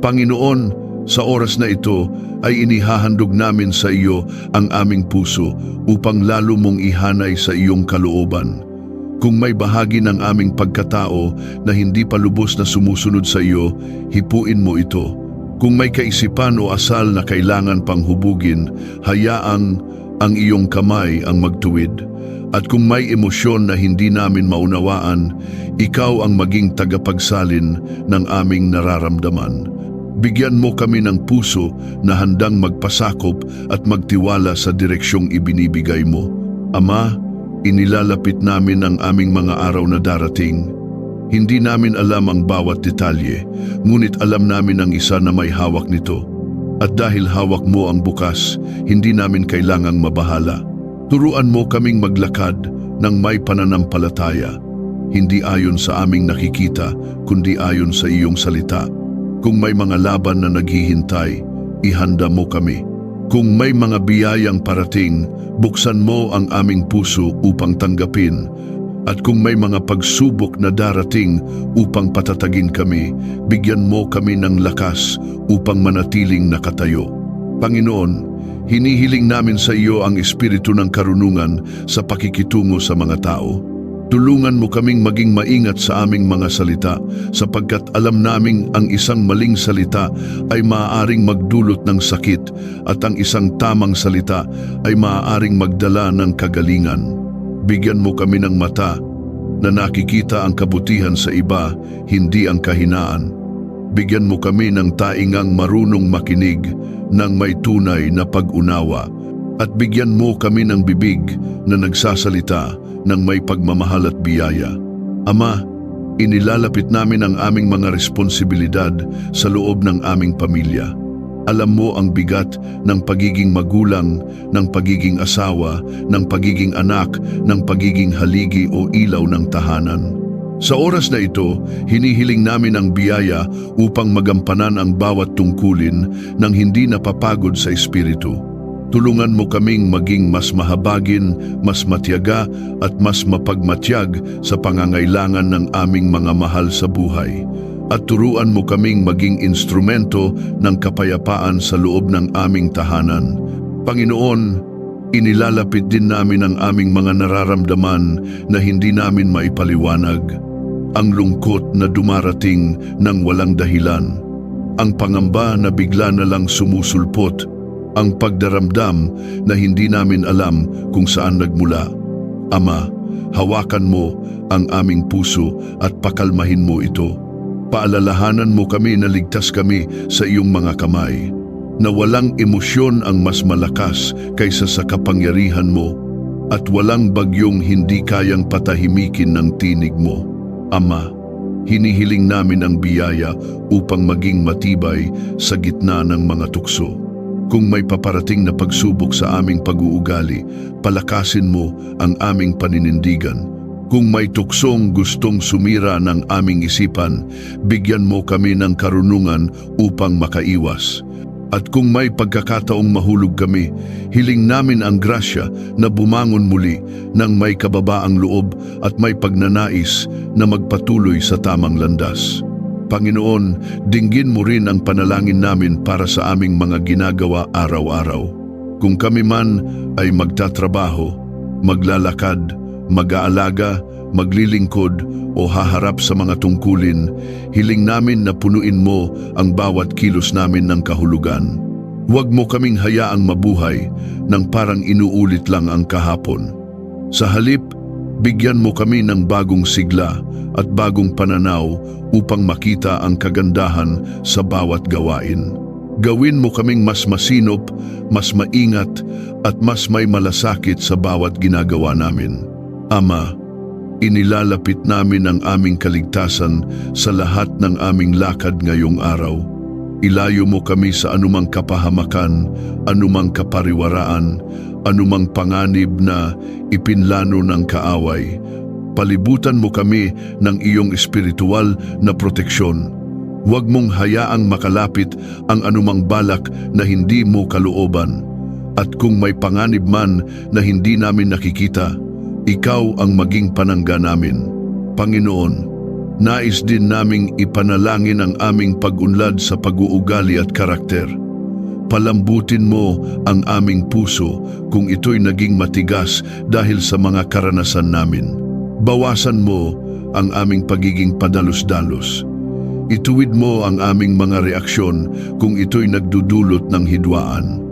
Panginoon, sa oras na ito ay inihahandog namin sa iyo ang aming puso upang lalo mong ihanay sa iyong kalooban. Kung may bahagi ng aming pagkatao na hindi pa lubos na sumusunod sa iyo, hipuin mo ito. Kung may kaisipan o asal na kailangan pang hubugin, hayaang ang iyong kamay ang magtuwid. At kung may emosyon na hindi namin maunawaan, ikaw ang maging tagapagsalin ng aming nararamdaman. Bigyan mo kami ng puso na handang magpasakop at magtiwala sa direksyong ibinibigay mo. Ama, inilalapit namin ang aming mga araw na darating. Hindi namin alam ang bawat detalye, ngunit alam namin ang isa na may hawak nito. At dahil hawak mo ang bukas, hindi namin kailangang mabahala. Turuan mo kaming maglakad ng may pananampalataya, hindi ayon sa aming nakikita, kundi ayon sa iyong salita. Kung may mga laban na naghihintay, ihanda mo kami. Kung may mga biyayang parating, buksan mo ang aming puso upang tanggapin. At kung may mga pagsubok na darating upang patatagin kami, bigyan mo kami ng lakas upang manatiling nakatayo. Panginoon, hinihiling namin sa iyo ang espiritu ng karunungan sa pakikitungo sa mga tao. Tulungan mo kaming maging maingat sa aming mga salita, sapagkat alam naming ang isang maling salita ay maaaring magdulot ng sakit at ang isang tamang salita ay maaaring magdala ng kagalingan. Bigyan mo kami ng mata na nakikita ang kabutihan sa iba, hindi ang kahinaan. Bigyan mo kami ng taingang marunong makinig ng may tunay na pag-unawa. At bigyan mo kami ng bibig na nagsasalita ng may pagmamahal at biyaya. Ama, inilalapit namin ang aming mga responsibilidad sa loob ng aming pamilya. Alam mo ang bigat ng pagiging magulang, ng pagiging asawa, ng pagiging anak, ng pagiging haligi o ilaw ng tahanan. Sa oras na ito, hinihiling namin ang biyaya upang magampanan ang bawat tungkulin nang hindi napapagod sa espiritu. Tulungan mo kaming maging mas mahabagin, mas matiyaga at mas mapagmatyag sa pangangailangan ng aming mga mahal sa buhay. At turuan mo kaming maging instrumento ng kapayapaan sa loob ng aming tahanan. Panginoon, inilalapit din namin ang aming mga nararamdaman na hindi namin maipaliwanag. Ang lungkot na dumarating ng walang dahilan. Ang pangamba na bigla na lang sumusulpot. Ang pagdaramdam na hindi namin alam kung saan nagmula. Ama, hawakan mo ang aming puso at pakalmahin mo ito. Paalalahanan mo kami na ligtas kami sa iyong mga kamay, na walang emosyon ang mas malakas kaysa sa kapangyarihan mo, at walang bagyong hindi kayang patahimikin ng tinig mo. Ama, hinihiling namin ang biyaya upang maging matibay sa gitna ng mga tukso. Kung may paparating na pagsubok sa aming pag-uugali, palakasin mo ang aming paninindigan. Kung may tuksong gustong sumira ng aming isipan, bigyan mo kami ng karunungan upang makaiwas. At kung may pagkakataong mahulog kami, hiling namin ang grasya na bumangon muli ng may kababaang loob at may pagnanais na magpatuloy sa tamang landas. Panginoon, dinggin mo rin ang panalangin namin para sa aming mga ginagawa araw-araw. Kung kami man ay magtatrabaho, maglalakad, mag-aalaga, maglilingkod o haharap sa mga tungkulin, hiling namin na punuin mo ang bawat kilos namin ng kahulugan. Huwag mo kaming hayaang mabuhay nang parang inuulit lang ang kahapon. Sa halip, bigyan mo kami ng bagong sigla at bagong pananaw upang makita ang kagandahan sa bawat gawain. Gawin mo kaming mas masinop, mas maingat at mas may malasakit sa bawat ginagawa namin. Ama, inilalapit namin ang aming kaligtasan sa lahat ng aming lakad ngayong araw. Ilayo mo kami sa anumang kapahamakan, anumang kapariwaraan, anumang panganib na ipinlano ng kaaway. Palibutan mo kami ng iyong espiritual na proteksyon. Huwag mong hayaang makalapit ang anumang balak na hindi mo kalooban. At kung may panganib man na hindi namin nakikita, ikaw ang maging panangga namin. Panginoon, Nais din naming ipanalangin ang aming pag-unlad sa pag-uugali at karakter. Palambutin mo ang aming puso kung ito'y naging matigas dahil sa mga karanasan namin. Bawasan mo ang aming pagiging padalos-dalos. Ituwid mo ang aming mga reaksyon kung ito'y nagdudulot ng hidwaan.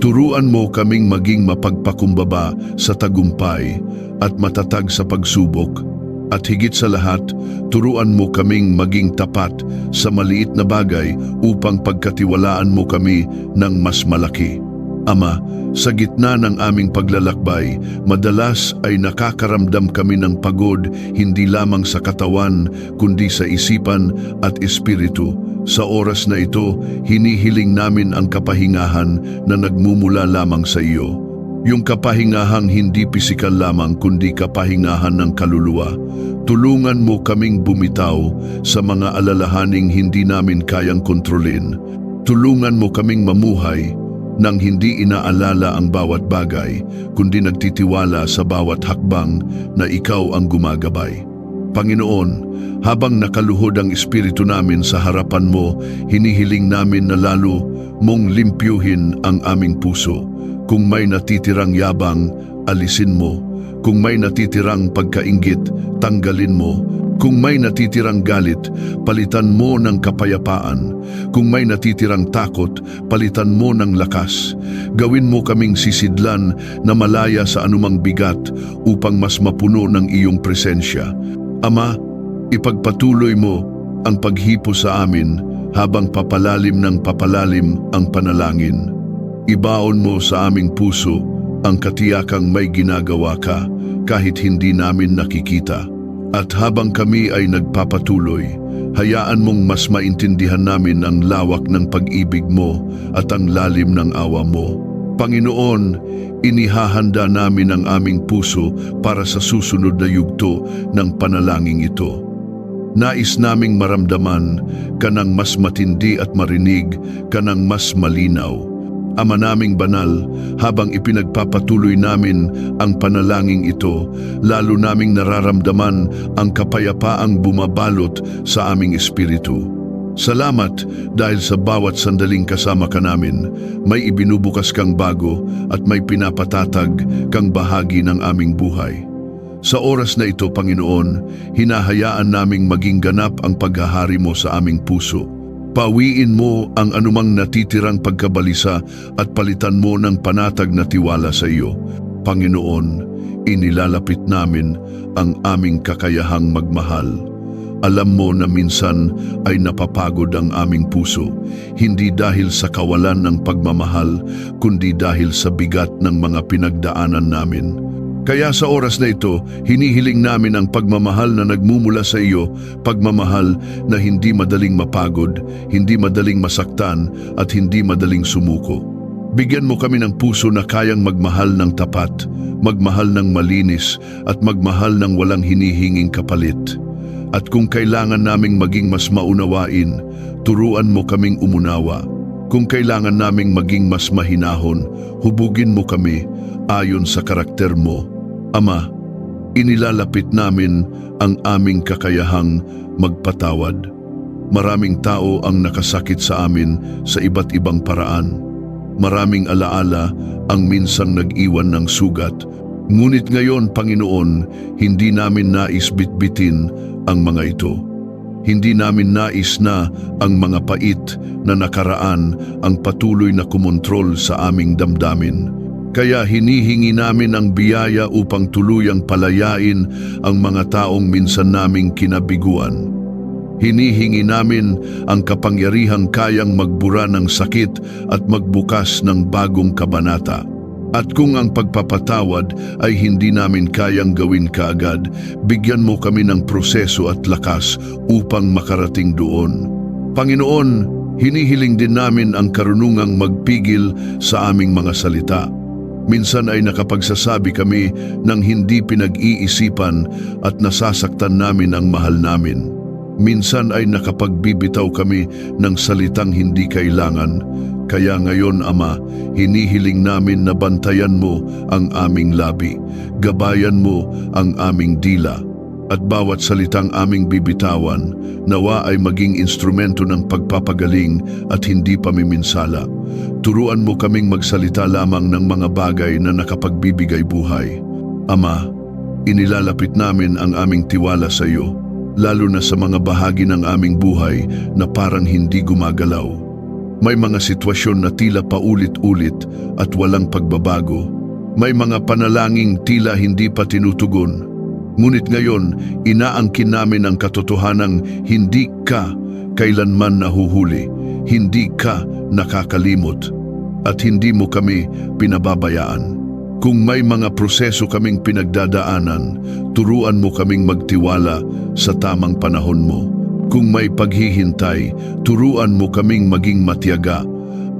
Turuan mo kaming maging mapagpakumbaba sa tagumpay at matatag sa pagsubok. At higit sa lahat, turuan mo kaming maging tapat sa maliit na bagay upang pagkatiwalaan mo kami ng mas malaki. Ama, sa gitna ng aming paglalakbay, madalas ay nakakaramdam kami ng pagod hindi lamang sa katawan kundi sa isipan at espiritu. Sa oras na ito, hinihiling namin ang kapahingahan na nagmumula lamang sa iyo. Yung kapahingahang hindi pisikal lamang kundi kapahingahan ng kaluluwa. Tulungan mo kaming bumitaw sa mga alalahaning hindi namin kayang kontrolin. Tulungan mo kaming mamuhay nang hindi inaalala ang bawat bagay, kundi nagtitiwala sa bawat hakbang na ikaw ang gumagabay. Panginoon, habang nakaluhod ang espiritu namin sa harapan mo, hinihiling namin na lalo mong limpyuhin ang aming puso. Kung may natitirang yabang, alisin mo. Kung may natitirang pagkainggit, tanggalin mo. Kung may natitirang galit, palitan mo ng kapayapaan. Kung may natitirang takot, palitan mo ng lakas. Gawin mo kaming sisidlan na malaya sa anumang bigat upang mas mapuno ng iyong presensya. Ama, ipagpatuloy mo ang paghipo sa amin habang papalalim ng papalalim ang panalangin. Ibaon mo sa aming puso ang katiyakang may ginagawa ka kahit hindi namin nakikita. At habang kami ay nagpapatuloy, hayaan mong mas maintindihan namin ang lawak ng pag-ibig mo at ang lalim ng awa mo. Panginoon, inihahanda namin ang aming puso para sa susunod na yugto ng panalangin ito. Nais naming maramdaman ka ng mas matindi at marinig ka ng mas malinaw. Ama naming banal, habang ipinagpapatuloy namin ang panalangin ito, lalo naming nararamdaman ang kapayapaang bumabalot sa aming espiritu. Salamat dahil sa bawat sandaling kasama ka namin, may ibinubukas kang bago at may pinapatatag kang bahagi ng aming buhay. Sa oras na ito, Panginoon, hinahayaan naming maging ganap ang paghahari mo sa aming puso. Pawiin mo ang anumang natitirang pagkabalisa at palitan mo ng panatag na tiwala sa iyo. Panginoon, inilalapit namin ang aming kakayahang magmahal. Alam mo na minsan ay napapagod ang aming puso, hindi dahil sa kawalan ng pagmamahal, kundi dahil sa bigat ng mga pinagdaanan namin. Kaya sa oras na ito, hinihiling namin ang pagmamahal na nagmumula sa iyo, pagmamahal na hindi madaling mapagod, hindi madaling masaktan at hindi madaling sumuko. Bigyan mo kami ng puso na kayang magmahal ng tapat, magmahal ng malinis at magmahal ng walang hinihinging kapalit. At kung kailangan naming maging mas maunawain, turuan mo kaming umunawa. Kung kailangan naming maging mas mahinahon, hubugin mo kami ayon sa karakter mo. Ama, inilalapit namin ang aming kakayahang magpatawad. Maraming tao ang nakasakit sa amin sa iba't ibang paraan. Maraming alaala ang minsang nag-iwan ng sugat. Ngunit ngayon, Panginoon, hindi namin nais bitbitin ang mga ito. Hindi namin nais na ang mga pait na nakaraan ang patuloy na kumontrol sa aming damdamin. Kaya hinihingi namin ang biyaya upang tuluyang palayain ang mga taong minsan naming kinabiguan. Hinihingi namin ang kapangyarihang kayang magbura ng sakit at magbukas ng bagong kabanata. At kung ang pagpapatawad ay hindi namin kayang gawin kaagad, bigyan mo kami ng proseso at lakas upang makarating doon. Panginoon, hinihiling din namin ang karunungang magpigil sa aming mga salita. Minsan ay nakapagsasabi kami ng hindi pinag-iisipan at nasasaktan namin ang mahal namin. Minsan ay nakapagbibitaw kami ng salitang hindi kailangan. Kaya ngayon, Ama, hinihiling namin na bantayan mo ang aming labi, gabayan mo ang aming dila, At bawat salitang aming bibitawan, nawa ay maging instrumento ng pagpapagaling at hindi pamiminsala. Turuan mo kaming magsalita lamang ng mga bagay na nakapagbibigay buhay. Ama, inilalapit namin ang aming tiwala sa iyo, lalo na sa mga bahagi ng aming buhay na parang hindi gumagalaw. May mga sitwasyon na tila paulit-ulit at walang pagbabago. May mga panalangin tila hindi pa tinutugon. Ngunit ngayon, inaangkin namin ang katotohanang hindi ka kailanman nahuhuli, hindi ka nakakalimot, at hindi mo kami pinababayaan. Kung may mga proseso kaming pinagdadaanan, turuan mo kaming magtiwala sa tamang panahon mo. Kung may paghihintay, turuan mo kaming maging matiyaga.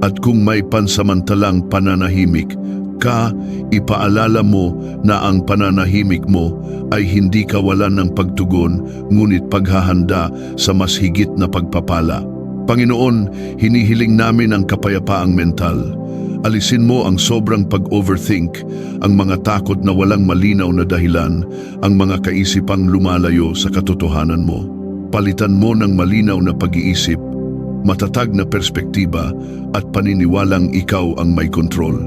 At kung may pansamantalang pananahimik, ipaalala mo na ang pananahimik mo ay hindi kawalan ng pagtugon, ngunit paghahanda sa mas higit na pagpapala. Panginoon, hinihiling namin ang kapayapaang mental. Alisin mo ang sobrang pag-overthink, ang mga takot na walang malinaw na dahilan, ang mga kaisipang lumalayo sa katotohanan mo. Palitan mo ng malinaw na pag-iisip, matatag na perspektiba at paniniwalang ikaw ang may kontrol.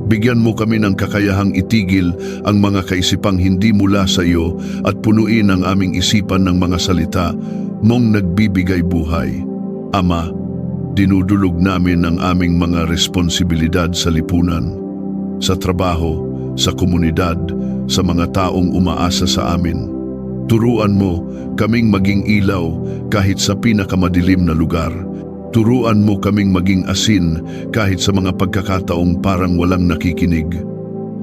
Bigyan mo kami ng kakayahang itigil ang mga kaisipang hindi mula sa iyo at punuin ang aming isipan ng mga salita mong nagbibigay buhay. Ama, dinudulog namin ang aming mga responsibilidad sa lipunan, sa trabaho, sa komunidad, sa mga taong umaasa sa amin. Turuan mo kaming maging ilaw kahit sa pinakamadilim na lugar. Turuan mo kaming maging asin kahit sa mga pagkakataong parang walang nakikinig.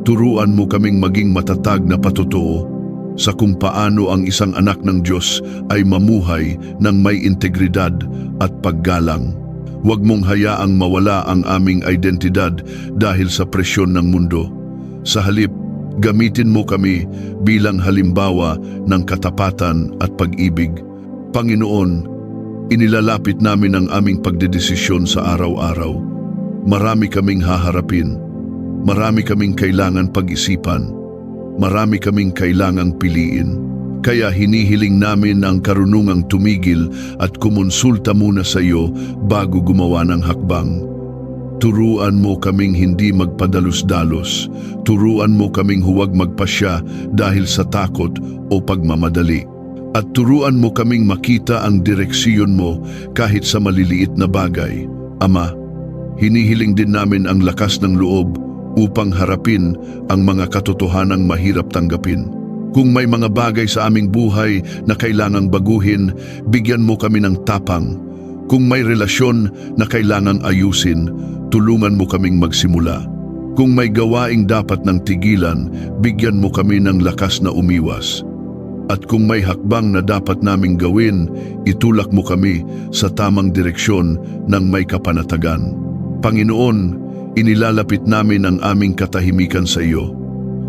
Turuan mo kaming maging matatag na patotoo sa kung paano ang isang anak ng Diyos ay mamuhay ng may integridad at paggalang. Huwag mong hayaang mawala ang aming identidad dahil sa presyon ng mundo. Sa halip, gamitin mo kami bilang halimbawa ng katapatan at pag-ibig. Panginoon, inilalapit namin ang aming pagdedesisyon sa araw-araw. Marami kaming haharapin. Marami kaming kailangan pag-isipan. Marami kaming kailangang piliin. Kaya hinihiling namin ang karunungang tumigil at kumonsulta muna sa iyo bago gumawa ng hakbang. Turuan mo kaming hindi magpadalos-dalos. Turuan mo kaming huwag magpasya dahil sa takot o pagmamadali. At turuan mo kaming makita ang direksyon mo kahit sa maliliit na bagay. Ama, hinihiling din namin ang lakas ng loob upang harapin ang mga katotohanang mahirap tanggapin. Kung may mga bagay sa aming buhay na kailangang baguhin, bigyan mo kami ng tapang. Kung may relasyon na kailangang ayusin, tulungan mo kaming magsimula. Kung may gawaing dapat ng tigilan, bigyan mo kami ng lakas na umiwas. At kung may hakbang na dapat naming gawin, itulak mo kami sa tamang direksyon ng may kapanatagan. Panginoon, inilalapit namin ang aming katahimikan sa iyo.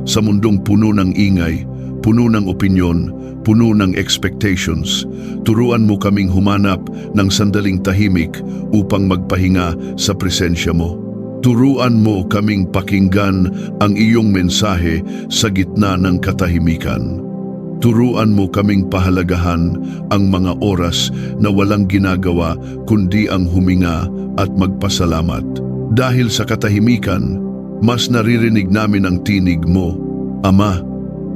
Sa mundong puno ng ingay, puno ng opinyon, puno ng expectations, turuan mo kaming humanap ng sandaling tahimik upang magpahinga sa presensya mo. Turuan mo kaming pakinggan ang iyong mensahe sa gitna ng katahimikan. Turuan mo kaming pahalagahan ang mga oras na walang ginagawa kundi ang huminga at magpasalamat. Dahil sa katahimikan, mas naririnig namin ang tinig mo. Ama,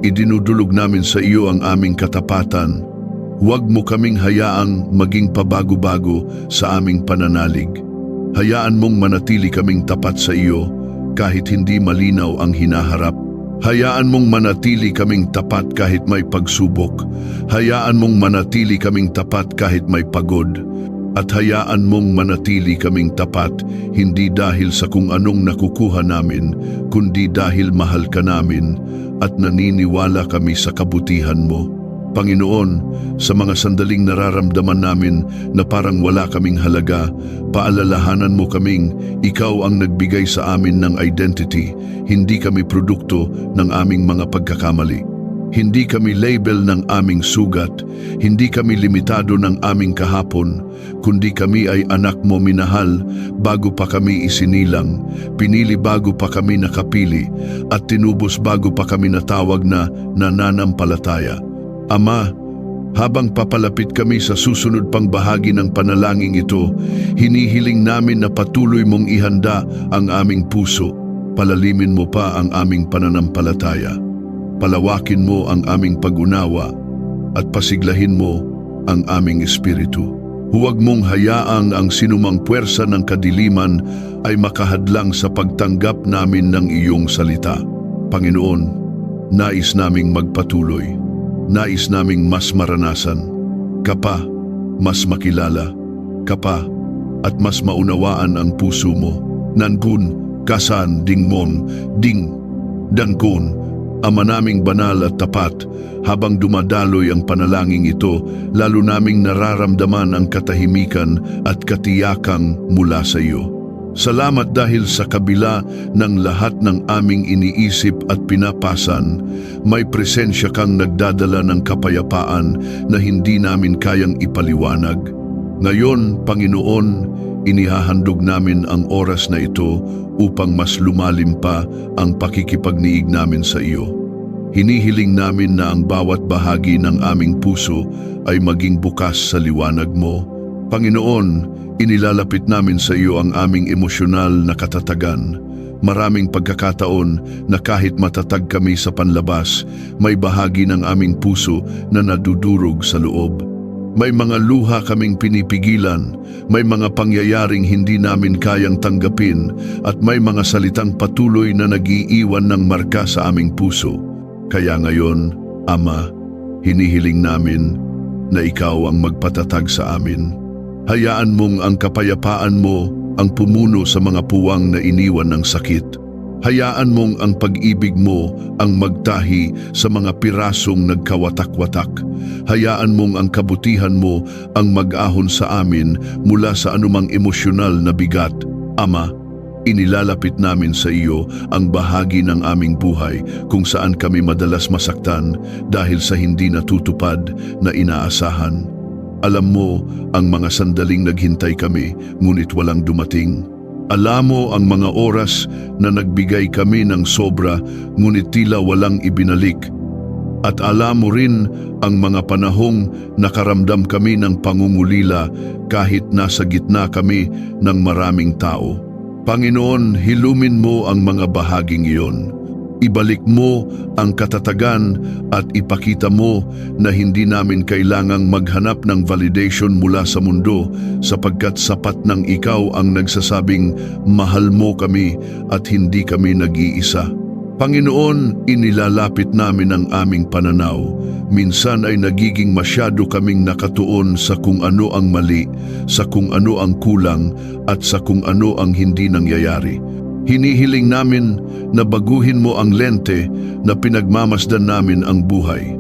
idinudulog namin sa iyo ang aming katapatan. Huwag mo kaming hayaang maging pabago-bago sa aming pananalig. Hayaan mong manatili kaming tapat sa iyo kahit hindi malinaw ang hinaharap. Hayaan mong manatili kaming tapat kahit may pagsubok. Hayaan mong manatili kaming tapat kahit may pagod. At hayaan mong manatili kaming tapat hindi dahil sa kung anong nakukuha namin, kundi dahil mahal ka namin at naniniwala kami sa kabutihan mo. Panginoon, sa mga sandaling nararamdaman namin na parang wala kaming halaga, paalalahanan mo kaming ikaw ang nagbigay sa amin ng identity, hindi kami produkto ng aming mga pagkakamali. Hindi kami label ng aming sugat, hindi kami limitado ng aming kahapon, kundi kami ay anak mo minahal bago pa kami isinilang, pinili bago pa kami nakapili, at tinubos bago pa kami natawag na nananampalataya. Ama, habang papalapit kami sa susunod pang bahagi ng panalangin ito, hinihiling namin na patuloy mong ihanda ang aming puso. Palalimin mo pa ang aming pananampalataya. Palawakin mo ang aming pag-unawa at pasiglahin mo ang aming espiritu. Huwag mong hayaang ang sinumang puwersa ng kadiliman ay makahadlang sa pagtanggap namin ng iyong salita. Panginoon, nais naming magpatuloy. Nais naming mas maranasan. Ka pa, mas makilala. Ka pa, at mas maunawaan ang puso mo. Nankun, kasan, dingmon, ding, dankun, Ama naming banal at tapat, habang dumadaloy ang panalangin ito, lalo naming nararamdaman ang katahimikan at katiyakang mula sa iyo. Salamat dahil sa kabila ng lahat ng aming iniisip at pinapasan, may presensya kang nagdadala ng kapayapaan na hindi namin kayang ipaliwanag. Ngayon, Panginoon, inihahandog namin ang oras na ito upang mas lumalim pa ang pakikipagniig namin sa iyo. Hinihiling namin na ang bawat bahagi ng aming puso ay maging bukas sa liwanag mo. Panginoon, inilalapit namin sa iyo ang aming emosyonal na katatagan. Maraming pagkakataon na kahit matatag kami sa panlabas, may bahagi ng aming puso na nadudurog sa loob. May mga luha kaming pinipigilan, may mga pangyayaring hindi namin kayang tanggapin, at may mga salitang patuloy na nag-iiwan ng marka sa aming puso. Kaya ngayon, Ama, hinihiling namin na ikaw ang magpatatag sa amin. Hayaan mong ang kapayapaan mo ang pumuno sa mga puwang na iniwan ng sakit. Hayaan mong ang pag-ibig mo ang magtahi sa mga pirasong nagkawatak-watak. Hayaan mong ang kabutihan mo ang mag-ahon sa amin mula sa anumang emosyonal na bigat. Ama, inilalapit namin sa iyo ang bahagi ng aming buhay kung saan kami madalas masaktan dahil sa hindi natutupad na inaasahan. Alam mo ang mga sandaling naghintay kami ngunit walang dumating. Alam mo ang mga oras na nagbigay kami ng sobra ngunit tila walang ibinalik. At alam mo rin ang mga panahong nakaramdam kami ng pangungulila kahit nasa gitna kami ng maraming tao. Panginoon, hilumin mo ang mga bahaging iyon. Ibalik mo ang katatagan at ipakita mo na hindi namin kailangang maghanap ng validation mula sa mundo sapagkat sapat ng ikaw ang nagsasabing mahal mo kami at hindi kami nag-iisa. Panginoon, inilalapit namin ang aming pananaw. Minsan ay nagiging masyado kaming nakatuon sa kung ano ang mali, sa kung ano ang kulang at sa kung ano ang hindi nangyayari. Hinihiling namin na baguhin mo ang lente na pinagmamasdan namin ang buhay.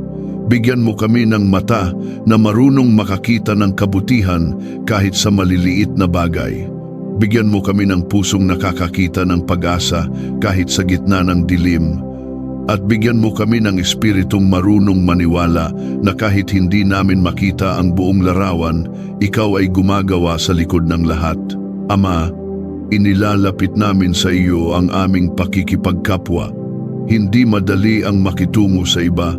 Bigyan mo kami ng mata na marunong makakita ng kabutihan kahit sa maliliit na bagay. Bigyan mo kami ng pusong nakakakita ng pag-asa kahit sa gitna ng dilim. At bigyan mo kami ng espiritong marunong maniwala na kahit hindi namin makita ang buong larawan, ikaw ay gumagawa sa likod ng lahat. Ama, inilalapit namin sa iyo ang aming pakikipagkapwa. Hindi madali ang makitungo sa iba,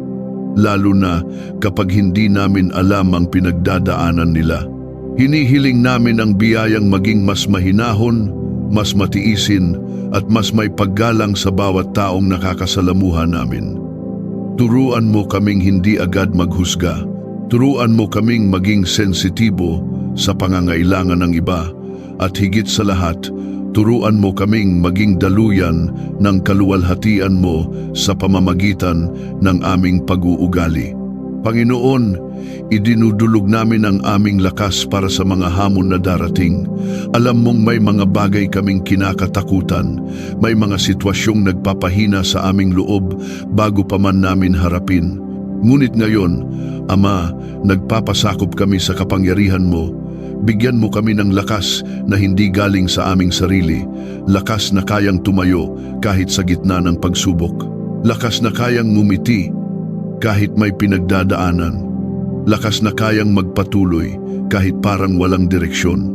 lalo na kapag hindi namin alam ang pinagdadaanan nila. Hinihiling namin ang biyayang maging mas mahinahon, mas matiisin, at mas may paggalang sa bawat taong nakakasalamuhan namin. Turuan mo kaming hindi agad maghusga. Turuan mo kaming maging sensitibo sa pangangailangan ng iba. At higit sa lahat, turuan mo kaming maging daluyan ng kaluwalhatian mo sa pamamagitan ng aming pag-uugali. Panginoon, idinudulog namin ang aming lakas para sa mga hamon na darating. Alam mong may mga bagay kaming kinakatakutan, may mga sitwasyong nagpapahina sa aming loob bago pa man namin harapin. Ngunit ngayon, Ama, nagpapasakop kami sa kapangyarihan mo. Bigyan mo kami ng lakas na hindi galing sa aming sarili, lakas na kayang tumayo kahit sa gitna ng pagsubok, lakas na kayang ngumiti kahit may pinagdadaanan, lakas na kayang magpatuloy kahit parang walang direksyon,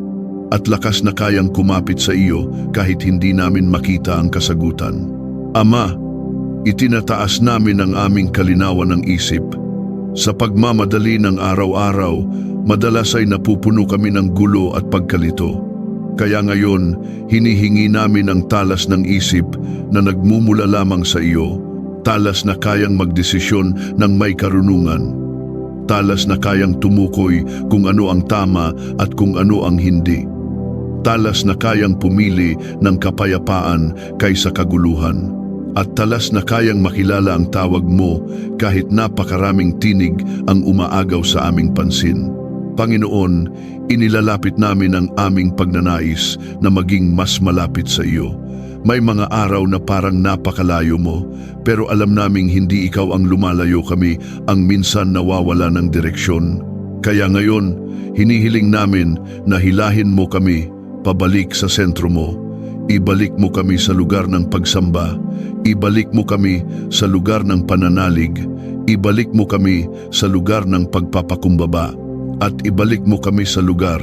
at lakas na kayang kumapit sa iyo kahit hindi namin makita ang kasagutan. Ama, itinataas namin ang aming kalinawan ng isip. Sa pagmamadali ng araw-araw, madalas ay napupuno kami ng gulo at pagkalito. Kaya ngayon, hinihingi namin ang talas ng isip na nagmumula lamang sa iyo, talas na kayang magdesisyon ng may karunungan, talas na kayang tumukoy kung ano ang tama at kung ano ang hindi, talas na kayang pumili ng kapayapaan kaysa kaguluhan, at talas na kayang makilala ang tawag mo kahit napakaraming tinig ang umaagaw sa aming pansin. Panginoon, inilalapit namin ang aming pagnanais na maging mas malapit sa iyo. May mga araw na parang napakalayo mo, pero alam naming hindi ikaw ang lumalayo kami, ang minsan nawawala ng direksyon. Kaya ngayon, hinihiling namin na hilahin mo kami pabalik sa sentro mo. Ibalik mo kami sa lugar ng pagsamba, ibalik mo kami sa lugar ng pananalig, ibalik mo kami sa lugar ng pagpapakumbaba, at ibalik mo kami sa lugar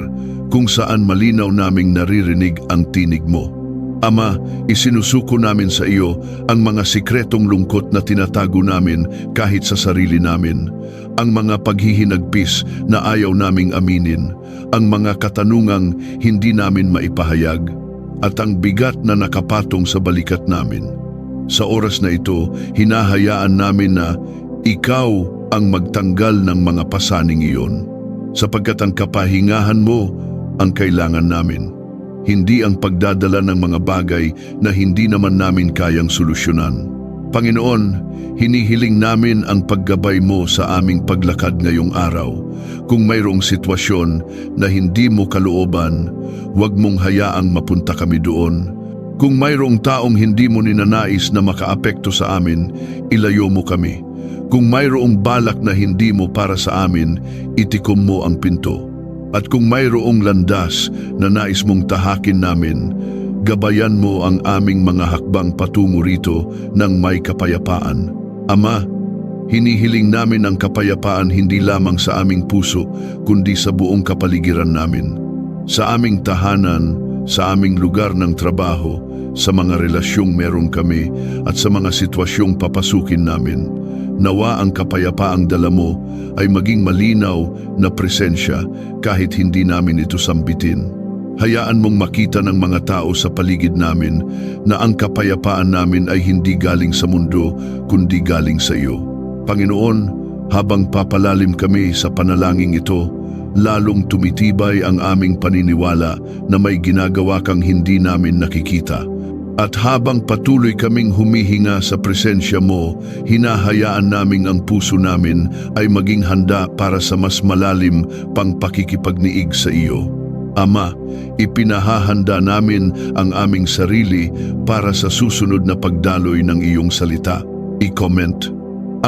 kung saan malinaw naming naririnig ang tinig mo. Ama, isinusuko namin sa iyo ang mga sikretong lungkot na tinatago namin kahit sa sarili namin, ang mga paghihinagpis na ayaw naming aminin, ang mga katanungang hindi namin maipahayag, at ang bigat na nakapatong sa balikat namin. Sa oras na ito, hinahayaan namin na ikaw ang magtanggal ng mga pasaning iyon, sapagkat ang kapahingahan mo ang kailangan namin, hindi ang pagdadala ng mga bagay na hindi naman namin kayang solusyonan. Panginoon, hinihiling namin ang paggabay mo sa aming paglakad ngayong araw. Kung mayroong sitwasyon na hindi mo kalooban, huwag mong hayaang mapunta kami doon. Kung mayroong taong hindi mo ninanais na makaapekto sa amin, ilayo mo kami. Kung mayroong balak na hindi mo para sa amin, itikom mo ang pinto. At kung mayroong landas na nais mong tahakin namin, gabayan mo ang aming mga hakbang patungo rito ng may kapayapaan. Ama, hinihiling namin ang kapayapaan hindi lamang sa aming puso, kundi sa buong kapaligiran namin. Sa aming tahanan, sa aming lugar ng trabaho, sa mga relasyong meron kami, at sa mga sitwasyong papasukin namin. Nawa ang kapayapaang dala mo ay maging malinaw na presensya kahit hindi namin ito sambitin. Hayaan mong makita ng mga tao sa paligid namin na ang kapayapaan namin ay hindi galing sa mundo kundi galing sa iyo. Panginoon, habang papalalim kami sa panalangin ito, lalong tumitibay ang aming paniniwala na may ginagawa kang hindi namin nakikita. At habang patuloy kaming humihinga sa presensya mo, hinahayaan naming ang puso namin ay maging handa para sa mas malalim pang pakikipagniig sa iyo. Ama, ipinahahanda namin ang aming sarili para sa susunod na pagdaloy ng iyong salita. I-comment,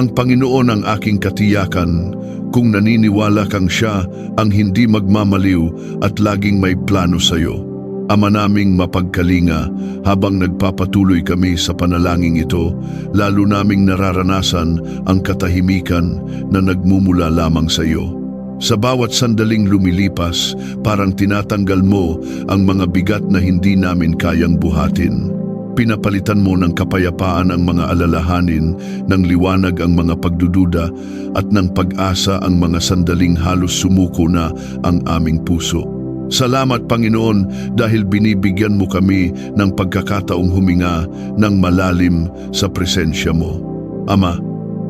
ang Panginoon ang aking katiyakan, kung naniniwala kang siya ang hindi magmamaliw at laging may plano sa iyo. Ama naming mapagkalinga, habang nagpapatuloy kami sa panalangin ito, lalo naming nararanasan ang katahimikan na nagmumula lamang sa iyo. Sa bawat sandaling lumilipas, parang tinatanggal mo ang mga bigat na hindi namin kayang buhatin. Pinapalitan mo ng kapayapaan ang mga alalahanin, ng liwanag ang mga pagdududa, at ng pag-asa ang mga sandaling halos sumuko na ang aming puso. Salamat, Panginoon, dahil binibigyan mo kami ng pagkakataong huminga ng malalim sa presensya mo. Ama,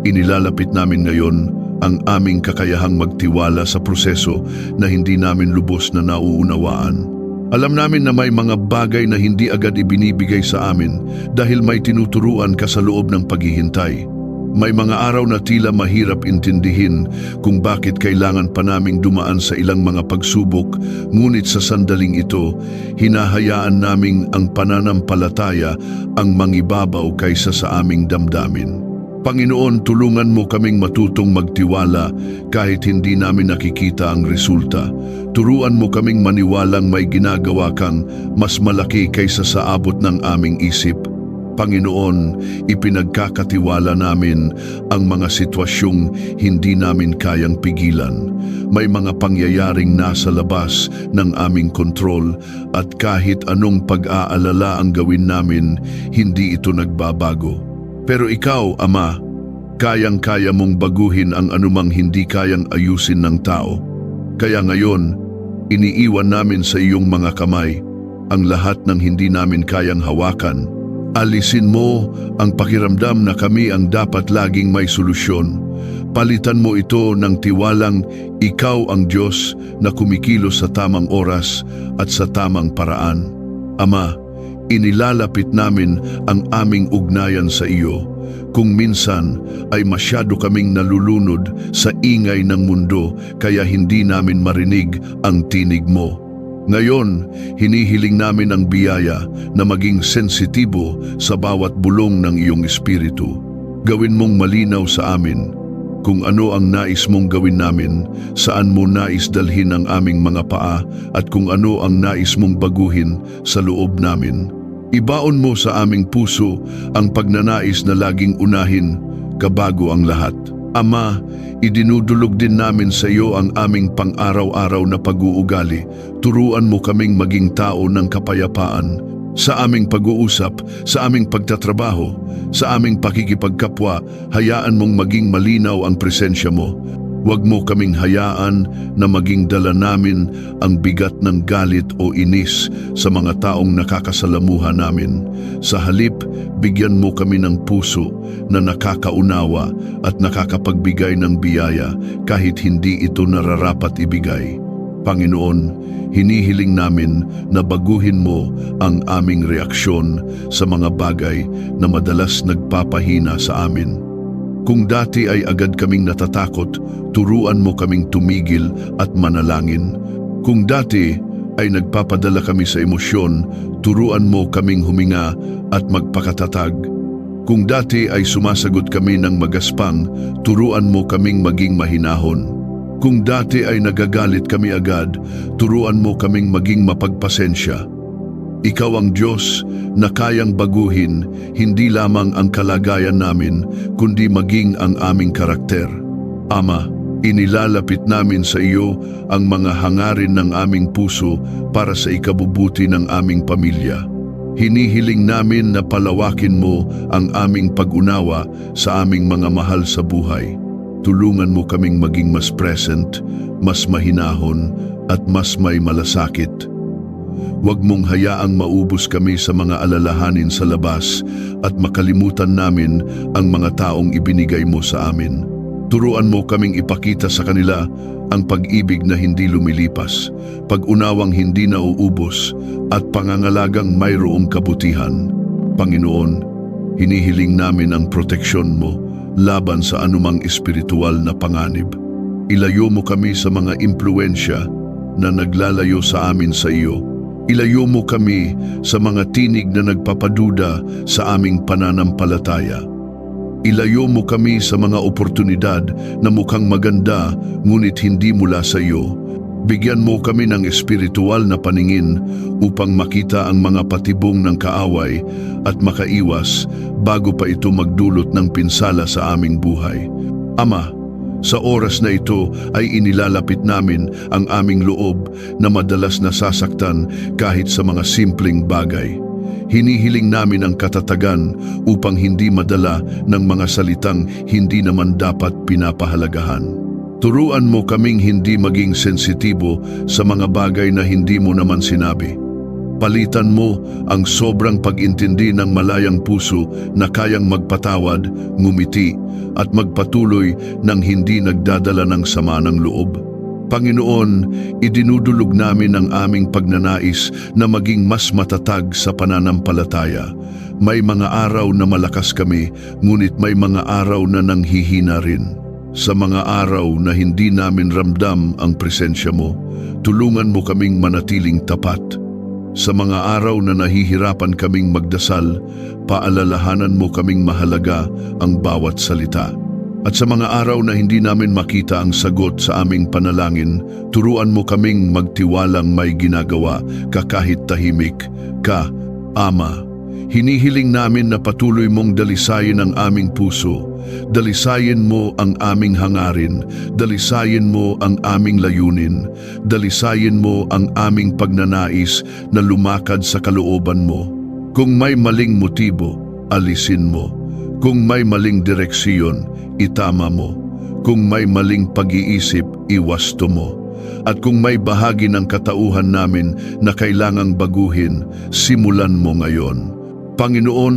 inilalapit namin ngayon ang aming kakayahang magtiwala sa proseso na hindi namin lubos na nauunawaan. Alam namin na may mga bagay na hindi agad ibinibigay sa amin dahil may tinuturuan ka sa loob ng paghihintay. May mga araw na tila mahirap intindihin kung bakit kailangan pa naming dumaan sa ilang mga pagsubok, ngunit sa sandaling ito, hinahayaan naming ang pananampalataya ang mangibabaw kaysa sa aming damdamin. Panginoon, tulungan mo kaming matutong magtiwala kahit hindi namin nakikita ang resulta. Turuan mo kaming maniwalang may ginagawa kang mas malaki kaysa sa abot ng aming isip. Panginoon, ipinagkakatiwala namin ang mga sitwasyong hindi namin kayang pigilan. May mga pangyayaring nasa labas ng aming kontrol at kahit anong pag-aalala ang gawin namin, hindi ito nagbabago. Pero ikaw, Ama, Kayang-kaya mong baguhin ang anumang hindi kayang ayusin ng tao. Kaya ngayon, iniiwan namin sa iyong mga kamay ang lahat ng hindi namin kayang hawakan. Alisin mo ang pakiramdam na kami ang dapat laging may solusyon. Palitan mo ito ng tiwalang ikaw ang Diyos na kumikilos sa tamang oras at sa tamang paraan. Ama, inilalapit namin ang aming ugnayan sa iyo. Kung minsan ay masyado kaming nalulunod sa ingay ng mundo kaya hindi namin marinig ang tinig mo. Ngayon, hinihiling namin ang biyaya na maging sensitibo sa bawat bulong ng iyong espiritu. Gawin mong malinaw sa amin kung ano ang nais mong gawin namin, saan mo nais dalhin ang aming mga paa at kung ano ang nais mong baguhin sa loob namin. Ibaon mo sa aming puso ang pagnanais na laging unahin kabago ang lahat. Ama, idinudulog din namin sa iyo ang aming pang-araw-araw na pag-uugali. Turuan mo kaming maging tao ng kapayapaan sa aming pag-uusap, sa aming pagtatrabaho, sa aming pakikipagkapwa. Hayaan mong maging malinaw ang presensya mo. Huwag mo kaming hayaan na maging dala namin ang bigat ng galit o inis sa mga taong nakakasalamuha namin. Sa halip, bigyan mo kami ng puso na nakakaunawa at nakakapagbigay ng biyaya kahit hindi ito nararapat ibigay. Panginoon, hinihiling namin na baguhin mo ang aming reaksyon sa mga bagay na madalas nagpapahina sa amin. Kung dati ay agad kaming natatakot, turuan mo kaming tumigil at manalangin. Kung dati ay nagpapadala kami sa emosyon, turuan mo kaming huminga at magpakatatag. Kung dati ay sumasagot kami ng magaspang, turuan mo kaming maging mahinahon. Kung dati ay nagagalit kami agad, turuan mo kaming maging mapagpasensya. Ikaw ang Diyos na kayang baguhin hindi lamang ang kalagayan namin, kundi maging ang aming karakter. Ama, inilalapit namin sa iyo ang mga hangarin ng aming puso para sa ikabubuti ng aming pamilya. Hinihiling namin na palawakin mo ang aming pag-unawa sa aming mga mahal sa buhay. Tulungan mo kaming maging mas present, mas mahinahon at mas may malasakit. Huwag mong hayaang maubos kami sa mga alalahanin sa labas at makalimutan namin ang mga taong ibinigay mo sa amin. Turuan mo kaming ipakita sa kanila ang pag-ibig na hindi lumilipas, pag-unawang hindi nauubos at pangangalagang mayroong kabutihan. Panginoon, hinihiling namin ang proteksyon mo laban sa anumang espiritual na panganib. Ilayo mo kami sa mga impluensya na naglalayo sa amin sa iyo. Ilayo mo kami sa mga tinig na nagpapaduda sa aming pananampalataya. Ilayo mo kami sa mga oportunidad na mukhang maganda ngunit hindi mula sa iyo. Bigyan mo kami ng espiritual na paningin upang makita ang mga patibong ng kaaway at makaiwas bago pa ito magdulot ng pinsala sa aming buhay. Ama, sa oras na ito ay inilalapit namin ang aming loob na madalas nasasaktan kahit sa mga simpleng bagay. Hinihiling namin ang katatagan upang hindi madala ng mga salitang hindi naman dapat pinapahalagahan. Turuan mo kaming hindi maging sensitibo sa mga bagay na hindi mo naman sinabi. Palitan mo ang sobrang pag-intindi ng malayang puso na kayang magpatawad, ngumiti, at magpatuloy ng hindi nagdadala ng sama ng loob. Panginoon, idinudulog namin ang aming pagnanais na maging mas matatag sa pananampalataya. May mga araw na malakas kami, ngunit may mga araw na nanghihina rin. Sa mga araw na hindi namin ramdam ang presensya mo, tulungan mo kaming manatiling tapat. Sa mga araw na nahihirapan kaming magdasal, paalalahanan mo kaming mahalaga ang bawat salita. At sa mga araw na hindi namin makita ang sagot sa aming panalangin, turuan mo kaming magtiwalang may ginagawa ka kahit tahimik ka, Ama. Hinihiling namin na patuloy mong dalisayin ang aming puso. Dalisayin mo ang aming hangarin. Dalisayin mo ang aming layunin. Dalisayin mo ang aming pagnanais na lumakad sa kalooban mo. Kung may maling motibo, alisin mo. Kung may maling direksyon, itama mo. Kung may maling pag-iisip, iwasto mo. At kung may bahagi ng katauhan namin na kailangang baguhin, simulan mo ngayon. Panginoon,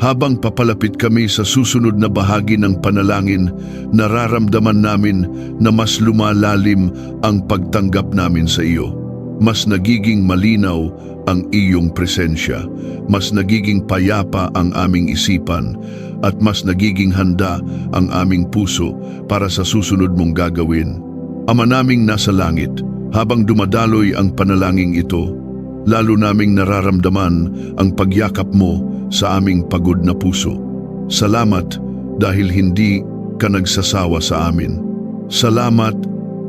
habang papalapit kami sa susunod na bahagi ng panalangin, nararamdaman namin na mas lumalalim ang pagtanggap namin sa iyo. Mas nagiging malinaw ang iyong presensya, mas nagiging payapa ang aming isipan, at mas nagiging handa ang aming puso para sa susunod mong gagawin. Ama naming nasa langit, habang dumadaloy ang panalangin ito, lalo naming nararamdaman ang pagyakap mo sa aming pagod na puso. Salamat dahil hindi ka nagsasawa sa amin. Salamat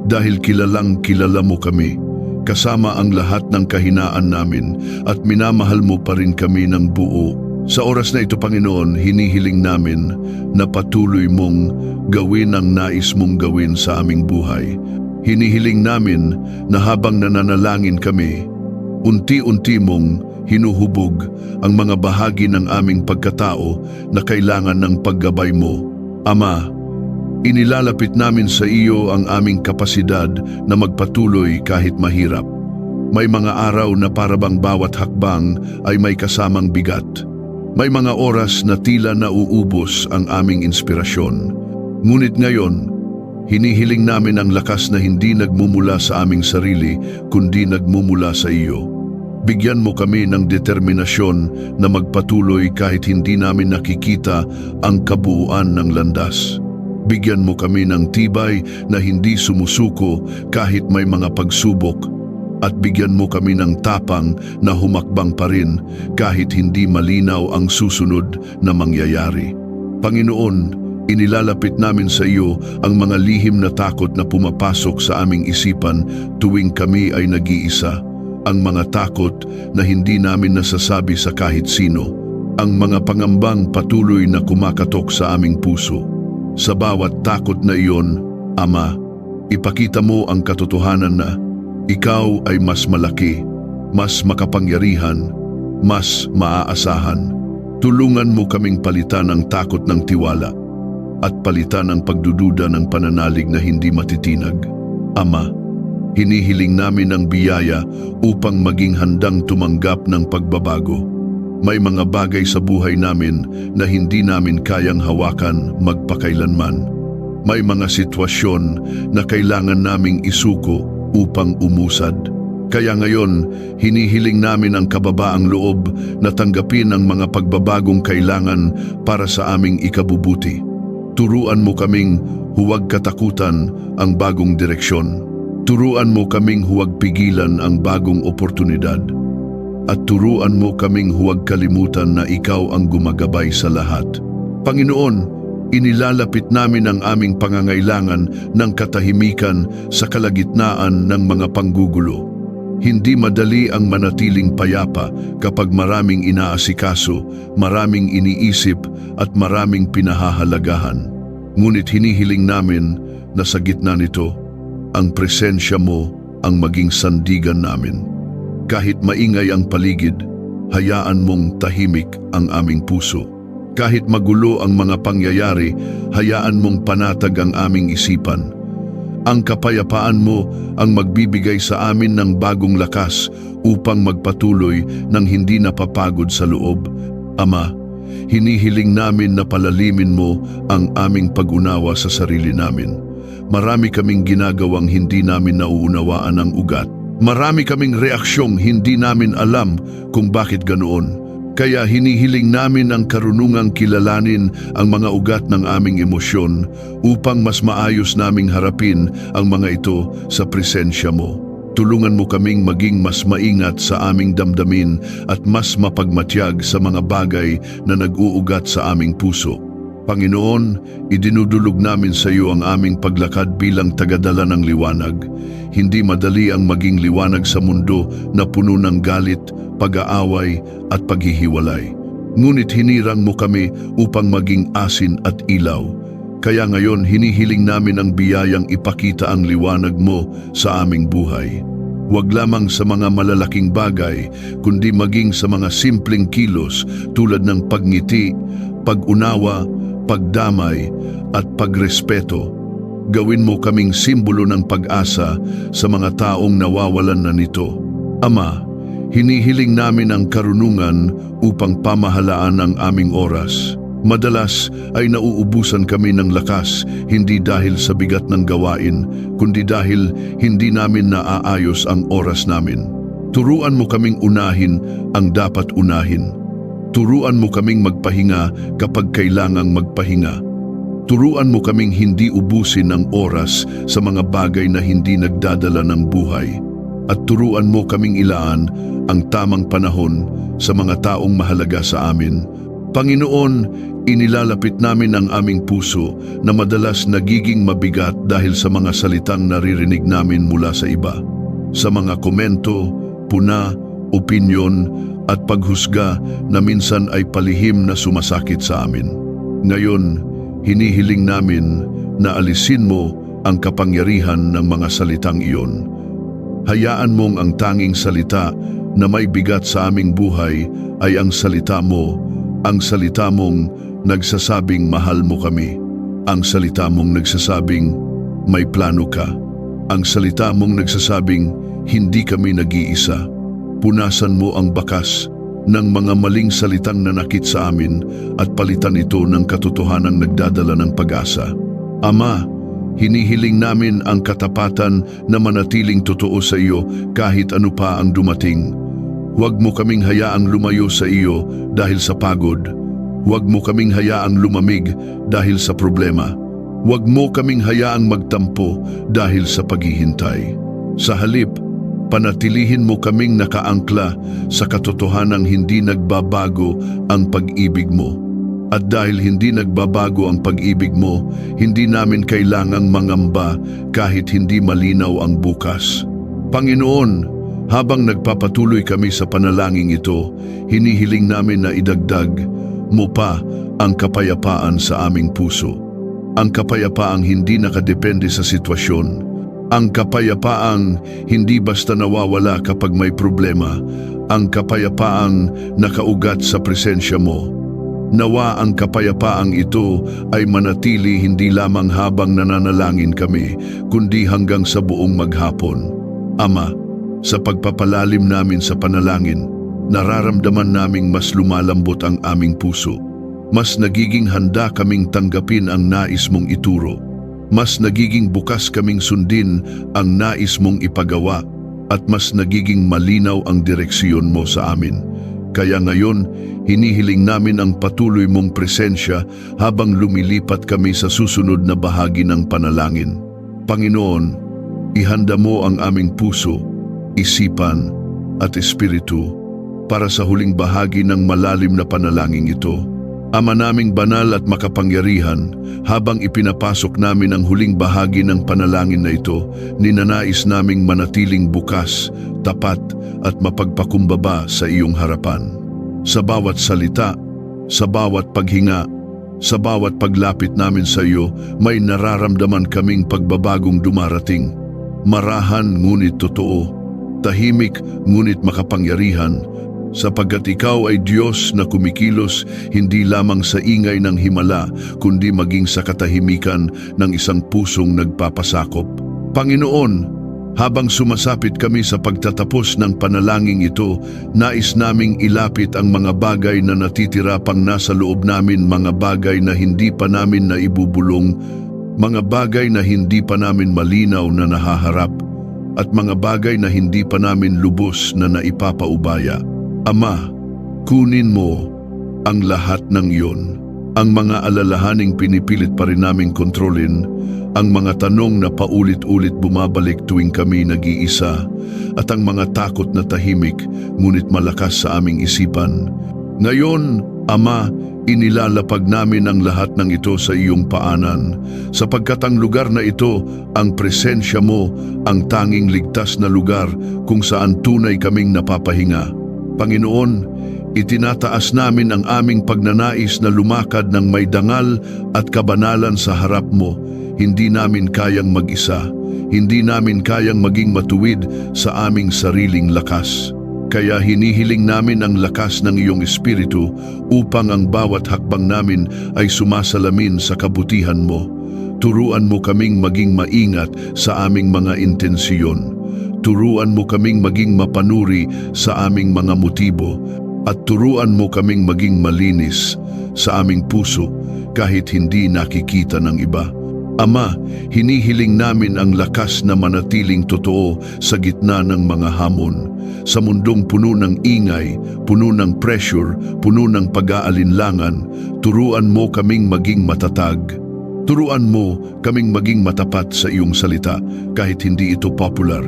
dahil kilalang kilala mo kami, kasama ang lahat ng kahinaan namin, at minamahal mo pa rin kami ng buo. Sa oras na ito, Panginoon, hinihiling namin na patuloy mong gawin ang nais mong gawin sa aming buhay. Hinihiling namin na habang nananalangin kami, unti-unti mong hinuhubog ang mga bahagi ng aming pagkatao na kailangan ng paggabay mo. Ama, inilalapit namin sa iyo ang aming kapasidad na magpatuloy kahit mahirap. May mga araw na parabang bawat hakbang ay may kasamang bigat. May mga oras na tila nauubos ang aming inspirasyon. Ngunit ngayon, hinihiling namin ang lakas na hindi nagmumula sa aming sarili, kundi nagmumula sa iyo. Bigyan mo kami ng determinasyon na magpatuloy kahit hindi namin nakikita ang kabuuan ng landas. Bigyan mo kami ng tibay na hindi sumusuko kahit may mga pagsubok, at bigyan mo kami ng tapang na humakbang pa rin kahit hindi malinaw ang susunod na mangyayari. Panginoon, inilalapit namin sa iyo ang mga lihim na takot na pumapasok sa aming isipan tuwing kami ay nag-iisa. Ang mga takot na hindi namin nasasabi sa kahit sino. Ang mga pangambang patuloy na kumakatok sa aming puso. Sa bawat takot na iyon, Ama, ipakita mo ang katotohanan na ikaw ay mas malaki, mas makapangyarihan, mas maaasahan. Tulungan mo kaming palitan ang takot ng tiwala at palitan ang pagdududa ng pananalig na hindi matitinag. Ama, hinihiling namin ang biyaya upang maging handang tumanggap ng pagbabago. May mga bagay sa buhay namin na hindi namin kayang hawakan magpakailanman. May mga sitwasyon na kailangan naming isuko upang umusad. Kaya ngayon, hinihiling namin ang kababaang loob na tanggapin ang mga pagbabagong kailangan para sa aming ikabubuti. Turuan mo kaming huwag katakutan ang bagong direksyon. Turuan mo kaming huwag pigilan ang bagong oportunidad. At turuan mo kaming huwag kalimutan na ikaw ang gumagabay sa lahat. Panginoon, inilalapit namin ang aming pangangailangan ng katahimikan sa kalagitnaan ng mga panggugulo. Hindi madali ang manatiling payapa kapag maraming inaasikaso, maraming iniisip at maraming pinahahalagahan. Ngunit hinihiling namin na sa gitna nito, ang presensya mo ang maging sandigan namin. Kahit maingay ang paligid, hayaan mong tahimik ang aming puso. Kahit magulo ang mga pangyayari, hayaan mong panatag ang aming isipan. Ang kapayapaan mo ang magbibigay sa amin ng bagong lakas upang magpatuloy ng hindi napapagod sa loob. Ama, hinihiling namin na palalimin mo ang aming pag-unawa sa sarili namin. Marami kaming ginagawang hindi namin nauunawaan ang ugat. Marami kaming reaksyong hindi namin alam kung bakit ganoon. Kaya hinihiling namin ang karunungang kilalanin ang mga ugat ng aming emosyon upang mas maayos naming harapin ang mga ito sa presensya mo. Tulungan mo kaming maging mas maingat sa aming damdamin at mas mapagmatyag sa mga bagay na nag-uugat sa aming puso. Panginoon, idinudulog namin sa iyo ang aming paglakad bilang tagadala ng liwanag. Hindi madali ang maging liwanag sa mundo na puno ng galit, pag-aaway at paghihiwalay. Ngunit hinirang mo kami upang maging asin at ilaw. Kaya ngayon hinihiling namin ang biyayang ipakita ang liwanag mo sa aming buhay. Huwag lamang sa mga malalaking bagay, kundi maging sa mga simpleng kilos tulad ng pagngiti, pag-unawa, pagdamay at pagrespeto. Gawin mo kaming simbolo ng pag-asa sa mga taong nawawalan na nito. Ama, hinihiling namin ang karunungan upang pamahalaan ang aming oras. Madalas ay nauubusan kami ng lakas, hindi dahil sa bigat ng gawain, kundi dahil hindi namin naaayos ang oras namin. Turuan mo kaming unahin ang dapat unahin. Turuan mo kaming magpahinga kapag kailangang magpahinga. Turuan mo kaming hindi ubusin ang oras sa mga bagay na hindi nagdadala ng buhay. At turuan mo kaming ilaan ang tamang panahon sa mga taong mahalaga sa amin. Panginoon, inilalapit namin ang aming puso na madalas nagiging mabigat dahil sa mga salitang naririnig namin mula sa iba. Sa mga komento, puna, opinyon at paghusga na minsan ay palihim na sumasakit sa amin. Ngayon, hinihiling namin na alisin mo ang kapangyarihan ng mga salitang iyon. Hayaan mong ang tanging salita na may bigat sa aming buhay ay ang salita mo, ang salita mong nagsasabing mahal mo kami, ang salita mong nagsasabing may plano ka, ang salita mong nagsasabing hindi kami nag-iisa. Punasan mo ang bakas ng mga maling salitang nanakit sa amin at palitan ito ng katotohanang nagdadala ng pag-asa. Ama, hinihiling namin ang katapatan na manatiling totoo sa iyo kahit ano pa ang dumating. Huwag mo kaming hayaang lumayo sa iyo dahil sa pagod. Huwag mo kaming hayaang lumamig dahil sa problema. Huwag mo kaming hayaang magtampo dahil sa paghihintay. Sa halip, panatilihin mo kaming nakaangkla sa katotohanang hindi nagbabago ang pag-ibig mo. At dahil hindi nagbabago ang pag-ibig mo, hindi namin kailangang mangamba kahit hindi malinaw ang bukas. Panginoon, habang nagpapatuloy kami sa panalangin ito, hinihiling namin na idagdag mo pa ang kapayapaan sa aming puso. Ang kapayapaang hindi nakadepende sa sitwasyon. Ang kapayapaang hindi basta nawawala kapag may problema. Ang kapayapaang nakaugat sa presensya mo. Nawa ang kapayapaang ito ay manatili hindi lamang habang nananalangin kami, kundi hanggang sa buong maghapon. Ama, sa pagpapalalim namin sa panalangin, nararamdaman naming mas lumalambot ang aming puso. Mas nagiging handa kaming tanggapin ang nais mong ituro. Mas nagiging bukas kaming sundin ang nais mong ipagawa at mas nagiging malinaw ang direksyon mo sa amin. Kaya ngayon, hinihiling namin ang patuloy mong presensya habang lumilipat kami sa susunod na bahagi ng panalangin. Panginoon, ihanda mo ang aming puso, isipan at espiritu para sa huling bahagi ng malalim na panalangin ito. Ama naming banal at makapangyarihan, habang ipinapasok namin ang huling bahagi ng panalangin na ito, ninanais naming manatiling bukas, tapat at mapagpakumbaba sa iyong harapan. Sa bawat salita, sa bawat paghinga, sa bawat paglapit namin sa iyo, may nararamdaman kaming pagbabagong dumarating. Marahan ngunit totoo, tahimik ngunit makapangyarihan, sapagkat ikaw ay Diyos na kumikilos hindi lamang sa ingay ng himala, kundi maging sa katahimikan ng isang pusong nagpapasakop. Panginoon, habang sumasapit kami sa pagtatapos ng panalangin ito, nais naming ilapit ang mga bagay na natitira pang nasa loob namin, mga bagay na hindi pa namin naibubulong, mga bagay na hindi pa namin malinaw na nahaharap, at mga bagay na hindi pa namin lubos na naipapaubaya. Ama, kunin mo ang lahat ng iyon. Ang mga alalahaning pinipilit pa rin naming kontrolin, ang mga tanong na paulit-ulit bumabalik tuwing kami nag-iisa, at ang mga takot na tahimik ngunit malakas sa aming isipan. Ngayon, Ama, inilalapag namin ang lahat ng ito sa iyong paanan, sapagkat ang lugar na ito, ang presensya mo, ang tanging ligtas na lugar kung saan tunay kaming napapahinga. Panginoon, itinataas namin ang aming pagnanais na lumakad ng may dangal at kabanalan sa harap mo. Hindi namin kayang mag-isa, hindi namin kayang maging matuwid sa aming sariling lakas. Kaya hinihiling namin ang lakas ng iyong Espiritu upang ang bawat hakbang namin ay sumasalamin sa kabutihan mo. Turuan mo kaming maging maingat sa aming mga intensyon. Turuan mo kaming maging mapanuri sa aming mga motibo. At turuan mo kaming maging malinis sa aming puso kahit hindi nakikita ng iba. Ama, hinihiling namin ang lakas na manatiling totoo sa gitna ng mga hamon. Sa mundong puno ng ingay, puno ng pressure, puno ng pag-aalinlangan, turuan mo kaming maging matatag. Turuan mo kaming maging matapat sa iyong salita kahit hindi ito popular.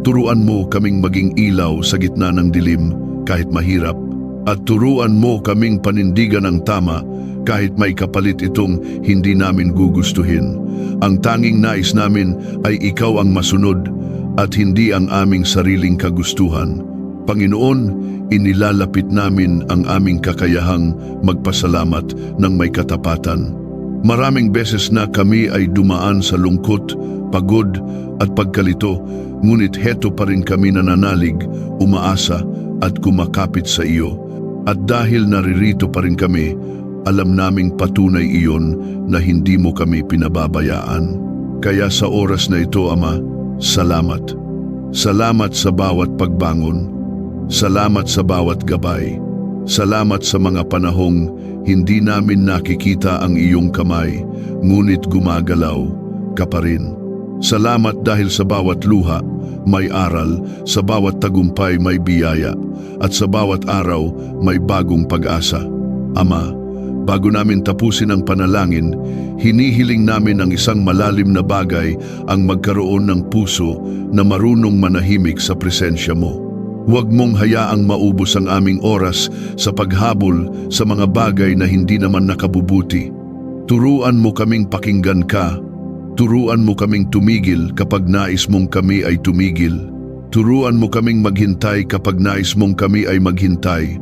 Turuan mo kaming maging ilaw sa gitna ng dilim kahit mahirap. At turuan mo kaming panindigan ng tama kahit may kapalit itong hindi namin gugustuhin. Ang tanging nais namin ay ikaw ang masunod at hindi ang aming sariling kagustuhan. Panginoon, inilalapit namin ang aming kakayahang magpasalamat ng may katapatan. Maraming beses na kami ay dumaan sa lungkot, pagod at pagkalito, ngunit heto pa rin kami nananalig, umaasa at kumakapit sa iyo. At dahil naririto pa rin kami, alam naming patunay iyon na hindi mo kami pinababayaan. Kaya sa oras na ito, Ama, salamat. Salamat sa bawat pagbangon. Salamat sa bawat gabay. Salamat sa mga panahong hindi namin nakikita ang iyong kamay, ngunit gumagalaw ka pa rin. Salamat dahil sa bawat luha may aral, sa bawat tagumpay may biyaya, at sa bawat araw may bagong pag-asa. Ama, bago namin tapusin ang panalangin, hinihiling namin ang isang malalim na bagay, ang magkaroon ng puso na marunong manahimik sa presensya mo. Huwag mong hayaang maubos ang aming oras sa paghabol sa mga bagay na hindi naman nakabubuti. Turuan mo kaming pakinggan ka. Turuan mo kaming tumigil kapag nais mong kami ay tumigil. Turuan mo kaming maghintay kapag nais mong kami ay maghintay.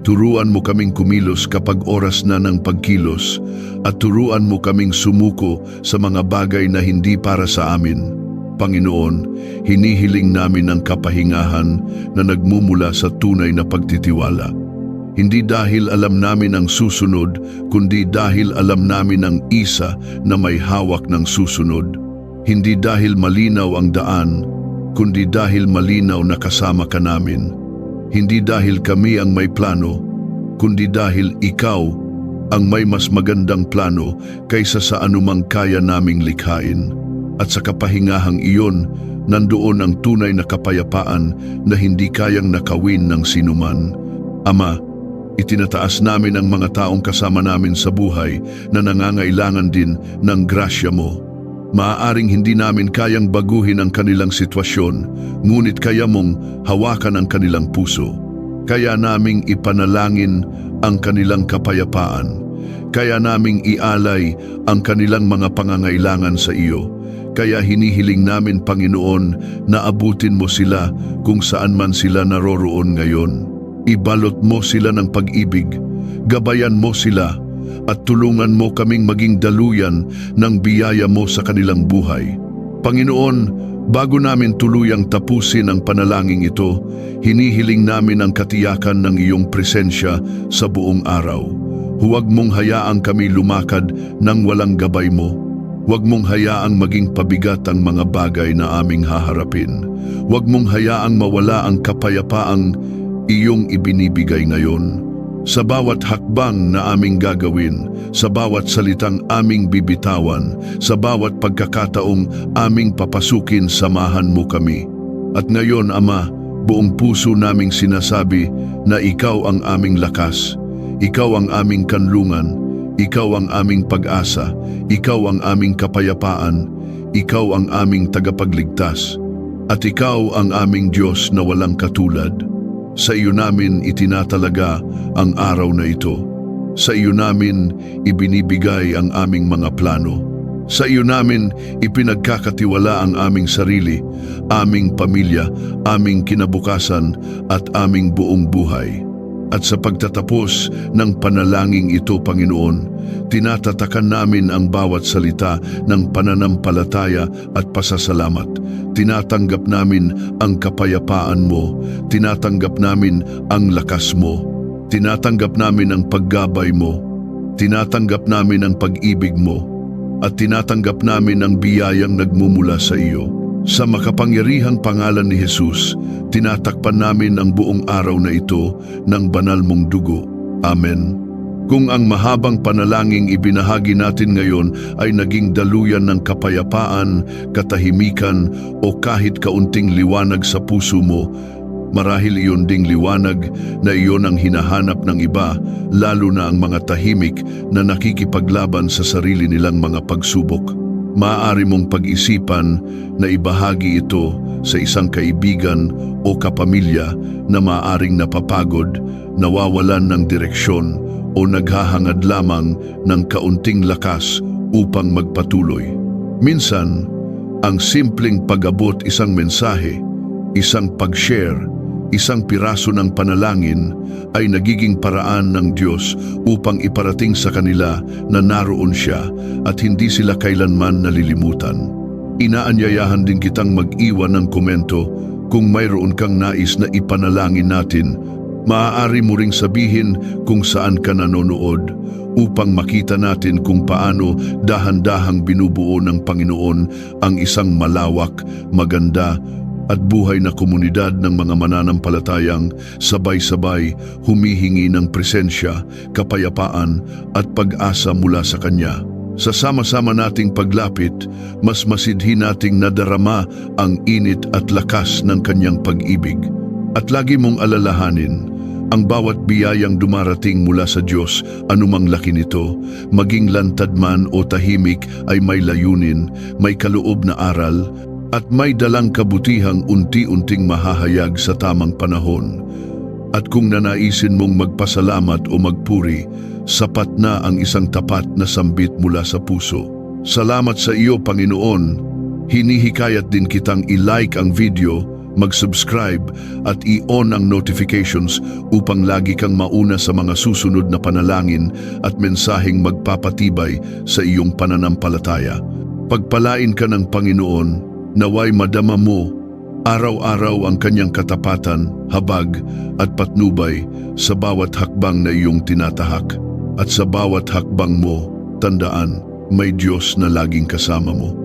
Turuan mo kaming kumilos kapag oras na ng pagkilos. At turuan mo kaming sumuko sa mga bagay na hindi para sa amin. Panginoon, hinihiling namin ang kapahingahan na nagmumula sa tunay na pagtitiwala. Hindi dahil alam namin ang susunod, kundi dahil alam namin ang isa na may hawak ng susunod. Hindi dahil malinaw ang daan, kundi dahil malinaw na kasama ka namin. Hindi dahil kami ang may plano, kundi dahil ikaw ang may mas magandang plano kaysa sa anumang kaya naming likhain. At sa kapahingahang iyon, nandoon ang tunay na kapayapaan na hindi kayang nakawin ng sinuman. Ama, itinataas namin ang mga taong kasama namin sa buhay na nangangailangan din ng grasya mo. Maaaring hindi namin kayang baguhin ang kanilang sitwasyon, ngunit kaya mong hawakan ang kanilang puso. Kaya naming ipanalangin ang kanilang kapayapaan. Kaya naming ialay ang kanilang mga pangangailangan sa iyo. Kaya hinihiling namin, Panginoon, na abutin mo sila kung saan man sila naroroon ngayon. Ibalot mo sila ng pag-ibig, gabayan mo sila, at tulungan mo kaming maging daluyan ng biyaya mo sa kanilang buhay. Panginoon, bago namin tuluyang tapusin ang panalangin ito, hinihiling namin ang katiyakan ng iyong presensya sa buong araw. Huwag mong hayaang kami lumakad nang walang gabay mo. Huwag mong hayaang maging pabigat ang mga bagay na aming haharapin. Huwag mong hayaang mawala ang kapayapaang iyong ibinibigay ngayon. Sa bawat hakbang na aming gagawin, sa bawat salitang aming bibitawan, sa bawat pagkakataong aming papasukin, samahan mo kami. At ngayon, Ama, buong puso naming sinasabi na ikaw ang aming lakas, ikaw ang aming kanlungan, ikaw ang aming pag-asa, ikaw ang aming kapayapaan, ikaw ang aming tagapagligtas, at ikaw ang aming Diyos na walang katulad. Sa iyo namin itinatalaga ang araw na ito. Sa iyo namin ibinibigay ang aming mga plano. Sa iyo namin ipinagkakatiwala ang aming sarili, aming pamilya, aming kinabukasan at aming buong buhay. At sa pagtatapos ng panalangin ito, Panginoon, tinatatakan namin ang bawat salita ng pananampalataya at pasasalamat. Tinatanggap namin ang kapayapaan mo, tinatanggap namin ang lakas mo, tinatanggap namin ang paggabay mo, tinatanggap namin ang pag-ibig mo, at tinatanggap namin ang biyayang nagmumula sa iyo. Sa makapangyarihang pangalan ni Jesus, tinatakpan namin ang buong araw na ito ng banal mong dugo. Amen. Kung ang mahabang panalangin ibinahagi natin ngayon ay naging daluyan ng kapayapaan, katahimikan o kahit kaunting liwanag sa puso mo, marahil iyon ding liwanag na iyon ang hinahanap ng iba, lalo na ang mga tahimik na nakikipaglaban sa sarili nilang mga pagsubok. Maaari mong pag-isipan na ibahagi ito sa isang kaibigan o kapamilya na maaaring napapagod, nawawalan ng direksyon o naghahangad lamang ng kaunting lakas upang magpatuloy. Minsan, ang simpleng pag-abot isang mensahe, isang pag-share, isang piraso ng panalangin ay nagiging paraan ng Diyos upang iparating sa kanila na naroon siya at hindi sila kailanman nalilimutan. Inaanyayahan din kitang mag-iwan ng komento kung mayroon kang nais na ipanalangin natin. Maaari mo ring sabihin kung saan ka nanonood upang makita natin kung paano dahan-dahang binubuo ng Panginoon ang isang malawak, maganda at buhay na komunidad ng mga mananampalatayang sabay-sabay humihingi ng presensya, kapayapaan at pag-asa mula sa Kanya. Sa sama-sama nating paglapit, mas masidhi nating nadarama ang init at lakas ng Kanyang pag-ibig. At lagi mong alalahanin, ang bawat biyayang dumarating mula sa Diyos, anumang laki nito, maging lantad man o tahimik, ay may layunin, may kaloob na aral, at may dalang kabutihang unti-unting mahahayag sa tamang panahon. At kung nanaisin mong magpasalamat o magpuri, sapat na ang isang tapat na sambit mula sa puso. Salamat sa iyo, Panginoon. Hinihikayat din kitang i-like ang video, mag-subscribe at i-on ang notifications upang lagi kang mauna sa mga susunod na panalangin at mensaheng magpapatibay sa iyong pananampalataya. Pagpalain ka ng Panginoon, naway madama mo araw-araw ang Kanyang katapatan, habag at patnubay sa bawat hakbang na iyong tinatahak. At sa bawat hakbang mo, tandaan, may Diyos na laging kasama mo.